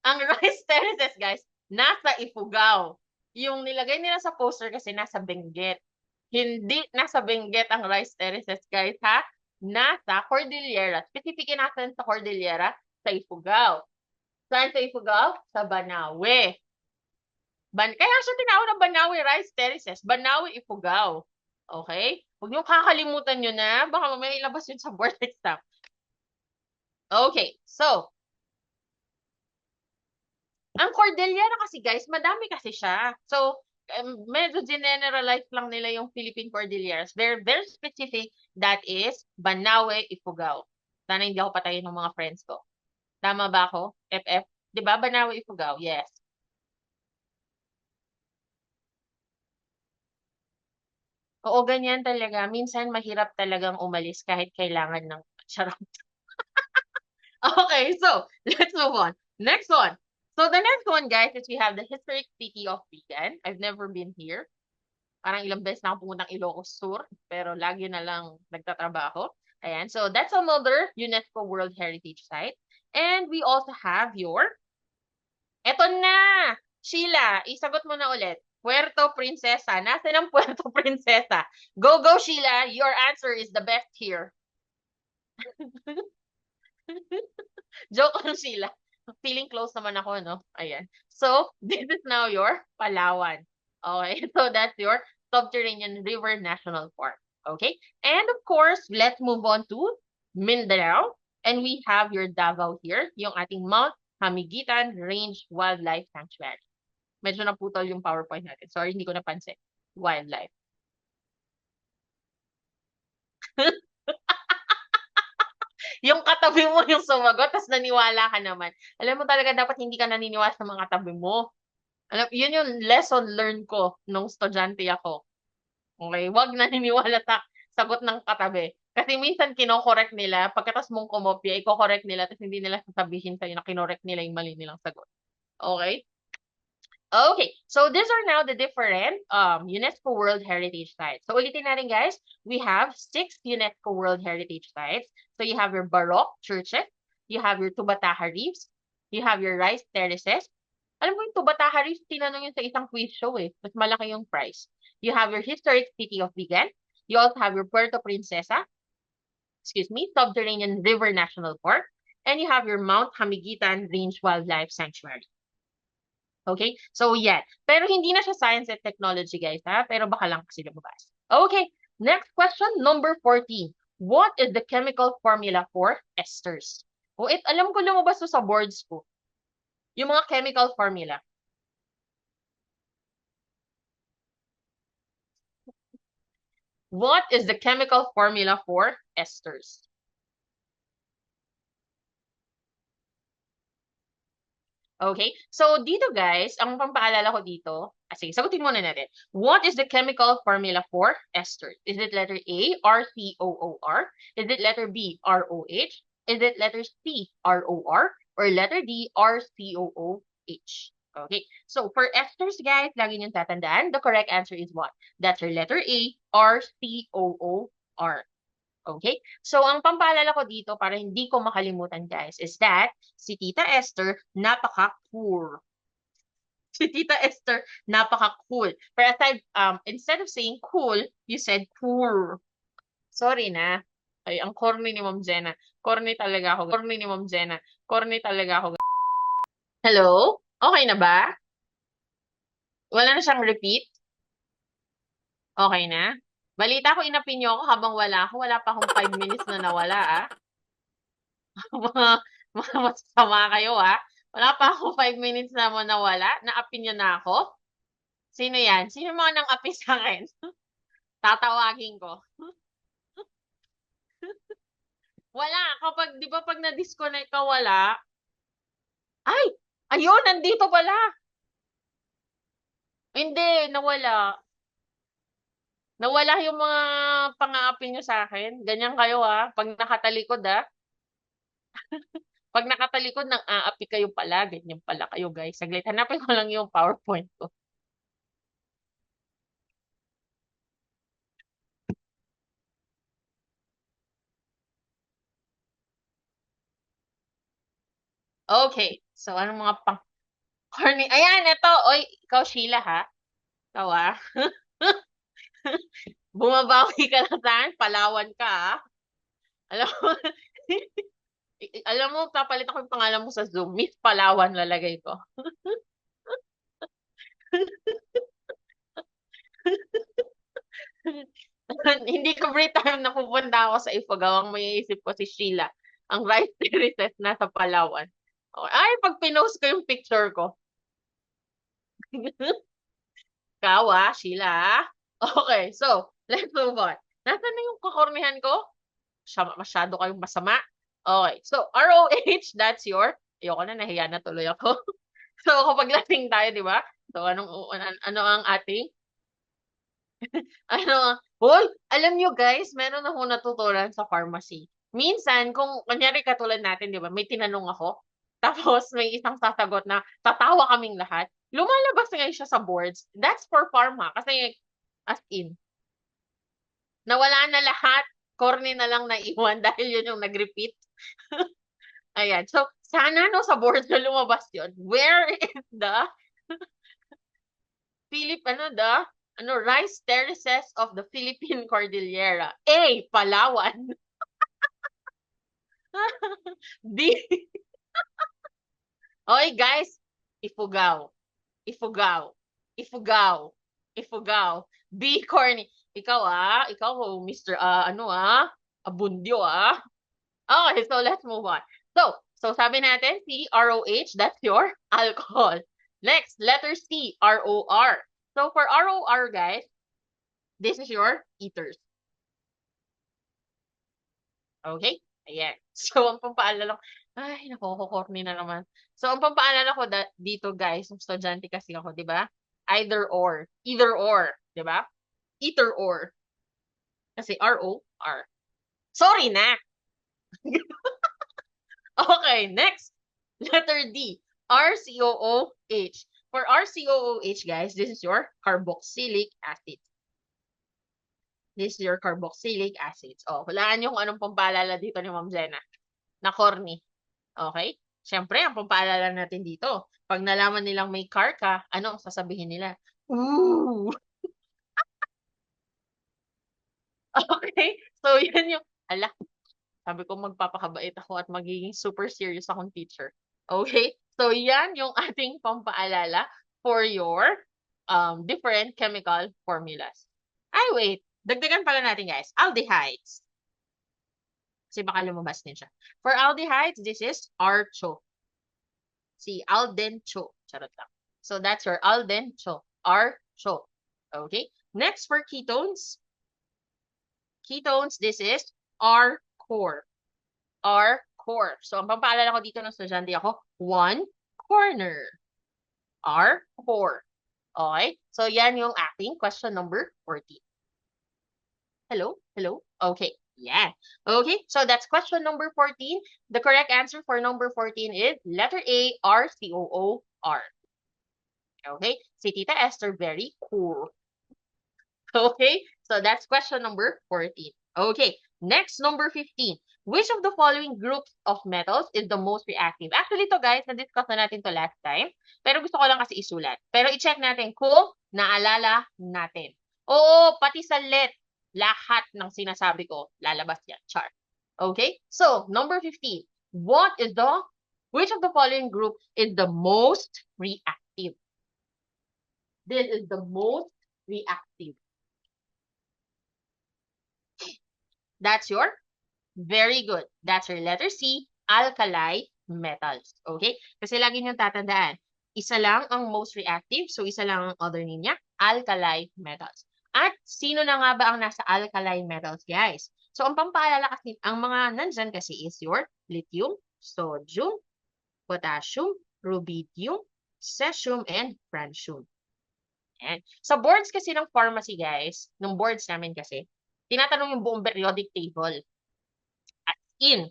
ang rice terraces, guys, nasa Ifugao. Yung nilagay nila sa poster kasi nasa Benguet. Hindi nasa Benguet ang rice terraces, guys, ha? Nasa Cordillera. Specifically natin sa Cordillera, sa Ifugao. Saan sa Ifugao? Sa Banawe. Kaya siya tinawag na Banawe Rice Terraces. Banawe, Ifugao. Okay? Huwag niyo kakalimutan nyo na. Baka mamaya ilabas yun sa board exam. Okay. So, ang Cordillera kasi guys, madami kasi siya. So, medyo generalize lang nila yung Philippine Cordilleras. Very, very specific. That is Banawe, Ifugao. Sana hindi ako patayin ng mga friends ko. Tama ba ako? FF? Di ba? Banawe, Ifugao. Yes. Oo, ganyan talaga. Minsan mahirap talagang umalis kahit kailangan ng charot. Okay, so let's move on. Next one. So the next one, guys, is we have the historic city of Vigan. I've never been here. Parang ilang beses na ako pumuntang Ilocos Sur, pero lagi na lang nagtatrabaho. Ayan, so that's another UNESCO World Heritage Site. And we also have eto na! Sheila, isagot mo na ulit. Puerto Princesa. Nasaan ang Puerto Princesa? Go, go, Sheila. Your answer is the best here. Joke lang, Sheila. Feeling close naman ako, no? Ayan. So, this is now your Palawan. Okay, so that's your Subterranean River National Park. Okay, and of course, let's move on to Mindanao. And we have your Davao here, yung ating Mount Hamiguitan Range Wildlife Sanctuary. Medyo naputol yung PowerPoint natin. Sorry, hindi ko napansin. Wildlife. Yung katabi mo yung sumagot, tapos naniwala ka naman. Alam mo talaga, dapat hindi ka naniniwala sa mga katabi mo. Yun yung lesson learned ko nung estudyante ako. Okay, wag naniniwala sa sagot ng katabi. Kasi minsan kino-correct nila, pagkatas mong kumopya, iko-correct nila, tapos hindi nila sasabihin sa'yo na kinorek nila yung mali nilang sagot. Okay? Okay, so these are now the different UNESCO World Heritage Sites. So ulitin natin guys, we have 6 UNESCO World Heritage Sites. So you have your Baroque churches, you have your Tubataha Reefs, you have your rice terraces. Alam mo yung Tubataha Reefs, tinanong yun sa isang quiz show eh. Mas malaki yung price. You have your historic city of Vigan. You also have your Puerto Princesa, excuse me, Subterranean River National Park. And you have your Mount Hamigitan Range Wildlife Sanctuary. Okay? So, yan. Pero hindi na siya science and technology, guys, ha? Pero baka lang kasi lumabas. Okay. Next question, number 14. What is the chemical formula for esters? O, alam ko lumabas to sa boards ko. Yung mga chemical formula. What is the chemical formula for esters? Okay? So, dito guys, ang pampaalala ko dito, sige, sagutin muna natin. What is the chemical formula for ester? Is it letter A, RCOOR? Is it letter B, ROH? Is it letter C, ROR? Or letter D, RCOOH? Okay. So, for esters, guys, lagi niyong tatandaan, the correct answer is what? That's your letter A, RCOOR. Okay? So, ang pampaalala ko dito para hindi ko makalimutan, guys, is that si Tita Esther, napaka-cool. Si Tita Esther, napaka-cool. Pero aside, instead of saying cool, you said cool. Sorry na. Ay, ang corny ni Ma'am Jenna. Corny talaga ako. Corny ni Ma'am Jenna. Corny talaga ako. Hello? Okay na ba? Wala na siyang repeat? Okay na? Balita ko, inapin niyo ako habang wala ako. Wala pa akong 5 minutes na nawala, ah. mga, mga masama kayo, ah. Wala pa ako 5 minutes na nawala. Na-apin niyo na ako. Sino yan? Sino mga nang api sa akin? Tatawagin ko. Wala. Kapag, di ba pag na-disconnect ka, wala? Ay! Ayun, nandito pala. Hindi, nawala. Nawala yung mga pang-aapi nyo sa akin. Ganyan kayo, ah. Pag nakatalikod, ah. Pag nakatalikod, nang aapi kayo pala. Ganyan pala kayo, guys. Saglit, hanapin ko lang yung PowerPoint ko. Okay. So, anong mga pang... Corny. Ayan, ito. Oy, ikaw, Sheila, ha? Ikaw, ah. Bumabawi ka na sa akin, Palawan ka, ah. Alam mo, alam mo, papalit ako yung pangalan mo sa Zoom. Miss Palawan lalagay ko. Hindi ko free time na pupunta ako sa Ifugao. Ang maiisip ko si Sheila. Ang rice terraces nasa Palawan. Okay. Ay, pag pinost ko yung picture ko. Kawa, Sheila. Okay, so, let's move on. Nasaan na yung kakornihan ko? Masyado kayong masama. Okay, so, ROH, that's your... Ayoko na, nahiya na tuloy ako. So, kapag lasing tayo, di ba? So, ano ang ating ano, hoy, alam nyo guys, meron ako natutunan sa pharmacy. Minsan, kung kunyari katulad natin, di ba, may tinanong ako, tapos may isang sasagot na tatawa kaming lahat, lumalabas ngayon siya sa boards. That's for pharma. Kasi, as in, nawala na lahat, corny na lang naiwan dahil yun yung nag-repeat. Ayan. So, sana no sa boards na lumabas yun. Where is the rice terraces of the Philippine Cordillera? A, Palawan. B, oy guys, Ifugao. Ifugao. Ifugao. Ifugao. B, corny. Ikaw, Mr. Abundio, ah. Okay, so let's move on. So sabi natin, C, ROH, that's your alcohol. Next, letter C, ROR. So for ROR, guys, this is your ethers. Okay? Ayan. So, ang pampaalala Ay, naku, na naman. So, ang pampaalala ko dito, guys, ng estudyante kasi ako, di ba? Either or. Either or. Di ba? Either or. Kasi R-O-R. Sorry na! Okay, next. Letter D. RCOOH. For RCOOH, guys, this is your carboxylic acid. This is your carboxylic acids. Oh, hulaan niyo kung anong pampaalala dito ni Ma'am Jenna. Na corny. Okay? Siyempre, ang pampaalala natin dito, pag nalaman nilang may car ka, ano ang sasabihin nila? Ooh! Okay? So, yan yung, ala, sabi ko magpapakabait ako at magiging super serious akong teacher. Okay? So, yan yung ating pampaalala for your different chemical formulas. Ay, wait. Dagdagan pala natin, guys. Aldehydes. Kasi baka lumabas din siya. For aldehydes, this is archo. Si aldencho. Charot lang. So, that's your aldencho. Archo. Okay? Next, for ketones. Ketones, this is R-core. R-core. So, ang pampaalala ko dito ng estudyante ako, one corner. R-core. Okay? So, yan yung ating question number 14. Hello? Hello? Okay. Yeah. Okay, so that's question number 14. The correct answer for number 14 is letter A, RCOOR. Okay? Si Tita Esther, very cool. Okay, so that's question number 14. Okay, next, number 15. Which of the following groups of metals is the most reactive? Actually, to guys, na-discuss na natin to last time. Pero gusto ko lang kasi isulat. Pero i-check natin kung naalala natin. Oo, pati sa let, lahat ng sinasabi ko, lalabas yan. Char. Okay, so, number 15. Which of the following group is the most reactive? This is the most reactive. That's your very good. That's your letter C, alkali metals. Okay? Kasi lagi niyong tatandaan, isa lang ang most reactive, so isa lang ang other name niya, alkali metals. At sino na nga ba ang nasa alkali metals, guys? So, ang pampaalala kasi, ang mga nandyan kasi is your lithium, sodium, potassium, rubidium, cesium, and francium. Ayan. Sa boards kasi ng pharmacy, guys, ng boards namin kasi, tinatanong yung buong periodic table. As in.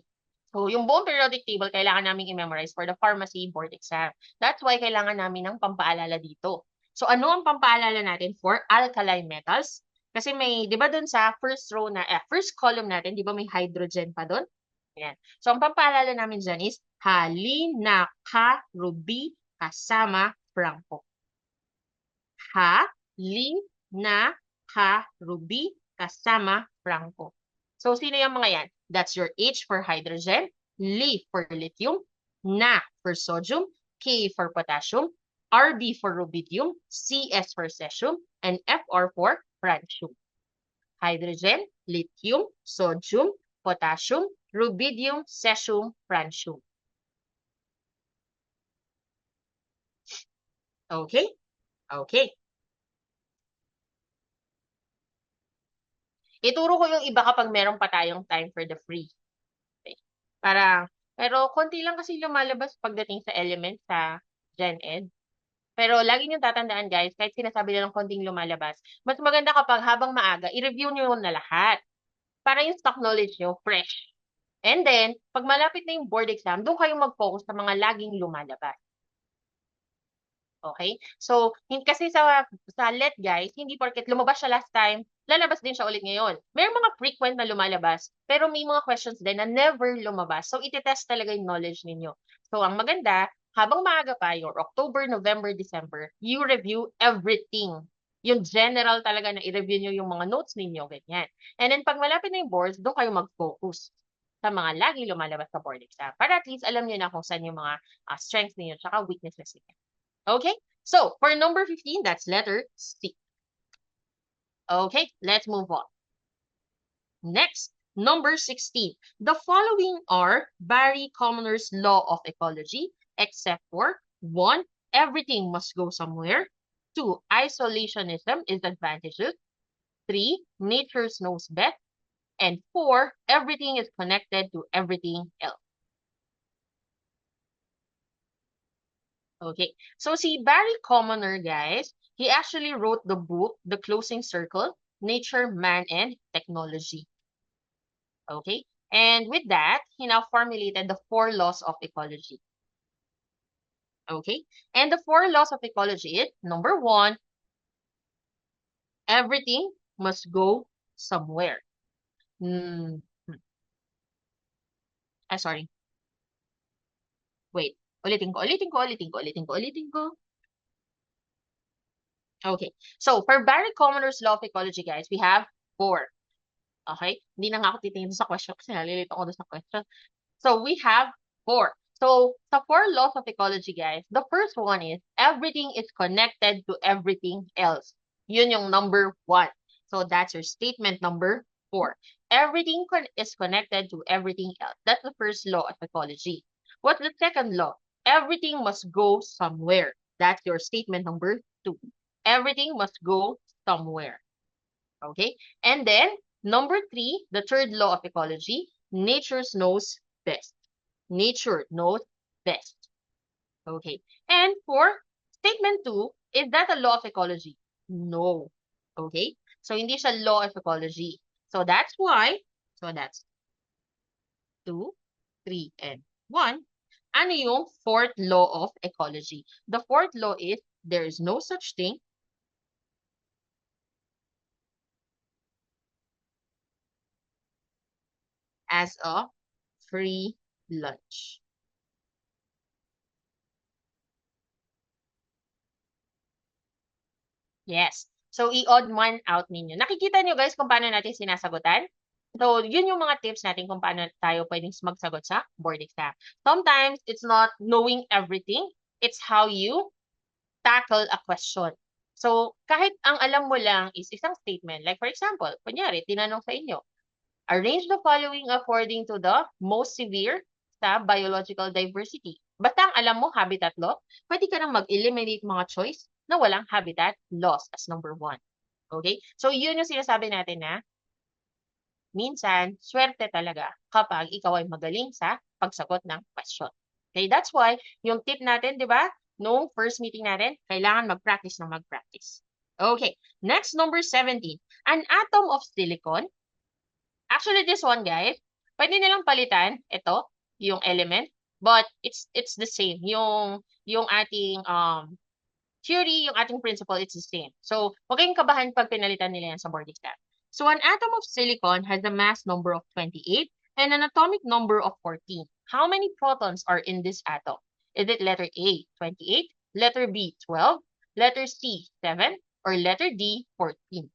So, yung buong periodic table, kailangan namin i-memorize for the pharmacy board exam. That's why kailangan namin ng pampaalala dito. So, ano ang pampaalala natin for alkali metals? Kasi may, di ba dun sa first row na, first column natin, di ba may hydrogen pa dun? Ayan. So, ang pampaalala namin dyan is halinakarubí kasama Franco. Halinakarubí kasama Franco. So, sino yung mga yan? That's your H for hydrogen, Li for lithium, Na for sodium, K for potassium, RB for rubidium, CS for cesium, and FR for francium. Hydrogen, lithium, sodium, potassium, rubidium, cesium, francium. Okay? Okay. Ituro ko yung iba kapag meron pa tayong time for the free. Okay. Pero konti lang kasi lumalabas pagdating sa elements sa Gen Ed. Pero lagi niyong tatandaan, guys, kahit sinasabi nilang konting lumalabas, mas maganda kapag habang maaga, i-review niyo na lahat. Para yung stock knowledge niyo fresh. And then, pag malapit na yung board exam, doon kayo mag-focus sa mga laging lumalabas. Okay? So, kasi sa let, guys, hindi porket lumabas siya last time, lalabas din siya ulit ngayon. May mga frequent na lumalabas, pero may mga questions din na never lumabas. So, iti-test talaga yung knowledge ninyo. So, ang maganda, habang maaga pa, yung October, November, December, you review everything. Yung general talaga na i-review nyo yung mga notes ninyo, ganyan. And then, pag malapit na yung boards, doon kayo mag-focus sa mga laging lumalabas sa board exam. Para at least alam nyo na kung saan yung mga strengths ninyo at weaknesses ninyo. Okay, so for number 15, that's letter C. Okay, let's move on. Next, number 16. The following are Barry Commoner's law of ecology, except for 1, everything must go somewhere. 2, isolationism is advantageous. 3, nature knows best. And 4, everything is connected to everything else. Okay. So si Barry Commoner, guys, he actually wrote the book, The Closing Circle, Nature, Man, and Technology. Okay. And with that, he now formulated the 4 laws of ecology. Okay. And the 4 laws of ecology is, number 1, everything must go somewhere. Hmm. Sorry. Wait. Ulitin ko. Okay. So, for Barry Commoner's law of ecology, guys, we have 4. Okay? Hindi na nga ako titingin sa question kasi nalilito ako doon sa question. So, we have 4. So, the 4 laws of ecology, guys, the first one is everything is connected to everything else. Yun yung number 1. So, that's your statement number 4. Everything is connected to everything else. That's the first law of ecology. What's the second law? Everything must go somewhere. That's your statement number 2. Everything must go somewhere. Okay? And then, number 3, the third law of ecology, nature knows best. Nature knows best. Okay. And for statement 2, is that a law of ecology? No. Okay. So, hindi siya law of ecology. So, that's why, so that's 2, 3, and 1. Ano yung fourth law of ecology? The fourth law is there is no such thing as a free lunch. Yes. So, i-odd one out ninyo. Nakikita nyo guys kung paano natin sinasagutan? So, yun yung mga tips natin kung paano tayo pwedeng magsagot sa board exam. Sometimes, it's not knowing everything. It's how you tackle a question. So, kahit ang alam mo lang is isang statement. Like for example, kunyari, tinanong sa inyo, arrange the following according to the most severe sa biological diversity. Basta ang alam mo, habitat law, pwede ka nang mag-eliminate mga choice na walang habitat loss as number 1. Okay? So, yun yung sinasabi natin na minsan, swerte talaga kapag ikaw ay magaling sa pagsagot ng question. Okay? That's why, yung tip natin, di ba? Noong first meeting natin, kailangan mag-practice ng mag-practice. Okay. Next, number 17. An atom of silicon. Actually, this one, guys, pwede nilang palitan ito, yung element, but it's the same. Yung ating theory, yung ating principle, it's the same. So, huwag kayong kabahan pag pinalitan nila yan sa board exam. So, an atom of silicon has a mass number of 28 and an atomic number of 14. How many protons are in this atom? Is it letter A, 28, letter B, 12, letter C, 7, or letter D, 14?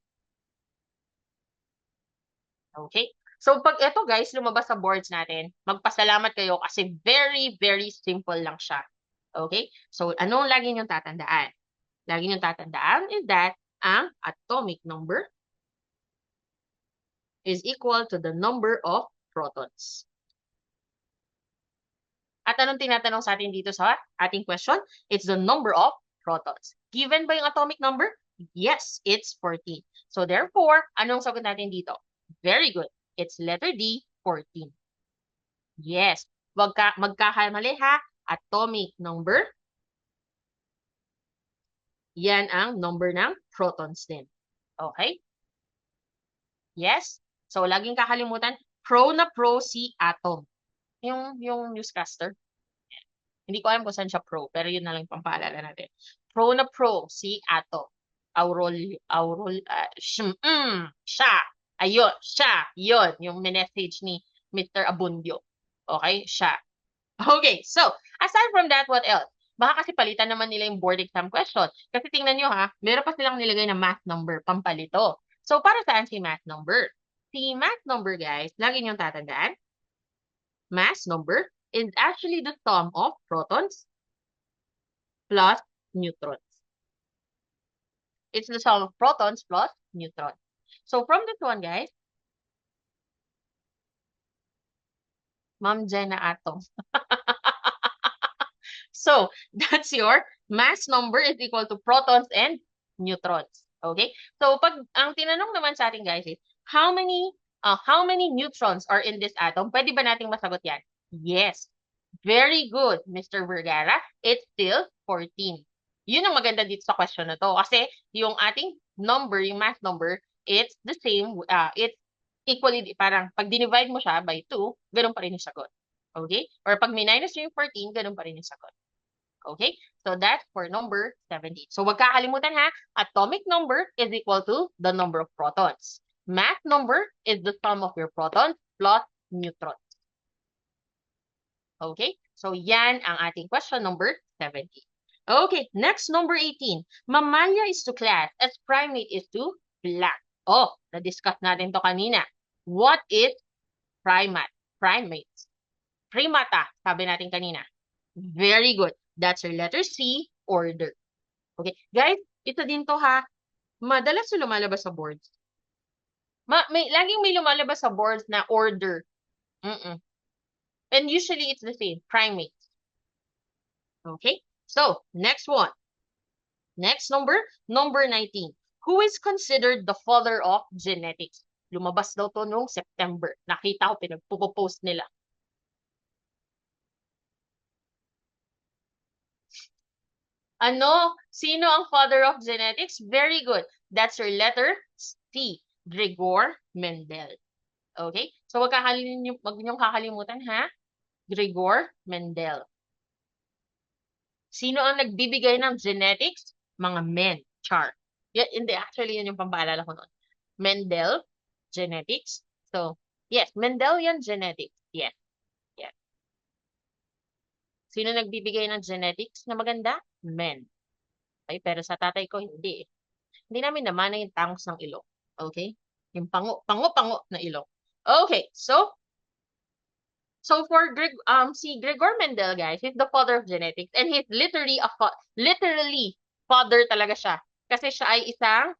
Okay? So, pag ito guys, lumabas sa boards natin, magpasalamat kayo kasi very, very simple lang siya. Okay? So, anong lagi niyong tatandaan? Lagi niyong tatandaan is that ang atomic number is equal to the number of protons. At anong tinatanong sa atin dito sa ating question? It's the number of protons. Given ba yung atomic number? Yes, it's 14. So, therefore, anong sagot natin dito? Very good. It's letter D, 14. Yes. Magkakamali ha. Atomic number. Yan ang number ng protons din. Okay? Yes? So, laging kakalimutan, pro na pro si atom. Yung newscaster. Hindi ko alam kung saan siya pro, pero yun na lang pampaalala natin. Pro na pro si atom. Siya. Ayun, siya. Yun, yung message ni Mr. Abundio. Okay, siya. Okay, so, aside from that, what else? Baka kasi palitan naman nila yung board exam question. Kasi tingnan nyo ha, meron pa silang nilagay na math number, pampalito. So, para saan si math number? Si math number, guys, lagi nyo tatandaan, mass number is actually the sum of protons plus neutrons. It's the sum of protons plus neutrons. So, from this one, guys, Ma'am Jenna Atom. So, that's your mass number is equal to protons and neutrons. Okay? So, pag ang tinanong naman sa atin, guys, is how many neutrons are in this atom? Pwede ba nating masagot yan? Yes. Very good, Mr. Vergara. It's still 14. Yun ang maganda dito sa question na to. Kasi yung ating number, yung math number, it's the same, it's equally, parang pag dinivide mo siya by 2, ganun pa rin yung sagot. Okay? Or pag minus yung 14, ganun pa rin yung sagot. Okay? So that's for number 17. So wag kakalimutan ha, atomic number is equal to the number of protons. Mass number is the sum of your protons plus neutrons. Okay? So yan ang ating question number 17. Okay, next number 18. Mammalia is to class as primate is to plant. Oh, na-discuss natin to kanina. What is primate? Primates. Primata, sabi natin kanina. Very good. That's your letter C, order. Okay, guys, ito din to ha. Madalas yung lumalabas sa boards. Laging may lumalabas sa boards na order. And usually it's the same, primate. Okay, so next one. Next number 19. Who is considered the father of genetics? Lumabas daw to noong September. Nakita ko, pinagpo-post nila. Ano? Sino ang father of genetics? Very good. That's your letter C. Gregor Mendel. Okay? So wag niyong kakalimutan ha. Gregor Mendel. Sino ang nagbibigay ng genetics? Mga men. Char. Hindi, actually, yun yung pampaalala ko noon. Mendel, genetics. So, yes, Mendelian genetics. Yes. Yes. Sino nagbibigay ng genetics na maganda? Men. Okay, pero sa tatay ko, hindi. Hindi namin namana yung tangos ng ilong. Okay? Yung pango na ilong. Okay, so for si Gregor Mendel, guys, he's the father of genetics and he's literally literally father talaga siya. Kasi siya ay isang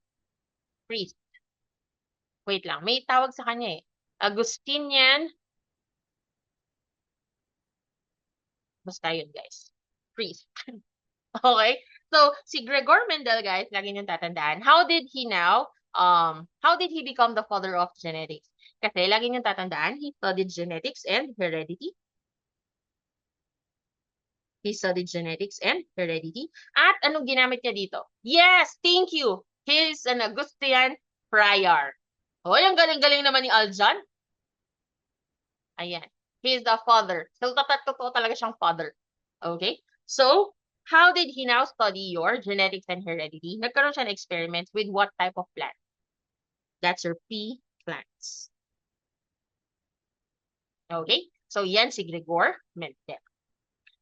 priest. Wait lang, may tawag sa kanya eh. Augustinian. Basta yun, guys. Priest. Okay? So, si Gregor Mendel, guys, lagi niyong tatandaan. How did he become the father of genetics? Kasi lagi niyong tatandaan, he studied genetics and heredity. He studied genetics and heredity. At anong ginamit niya dito? Yes, thank you. He's an Augustinian friar. Oh, ang galing-galing naman ni Aljan. Ayan. He is the father. So, totoo talaga siyang father. Okay? So, how did he now study your genetics and heredity? Nagkaroon siya ng experiments with what type of plant? That's your pea plants. Okay? So, yan si Gregor Mendel.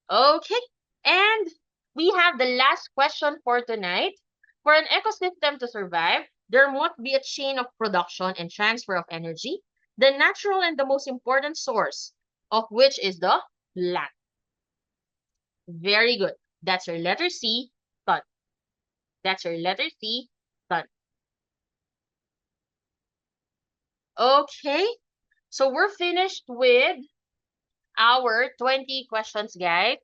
Okay. And we have the last question for tonight. For an ecosystem to survive, there must be a chain of production and transfer of energy, the natural and the most important source of which is the land. Very good. That's your letter C, sun. That's your letter C, sun. Okay. So we're finished with our 20 questions, guys.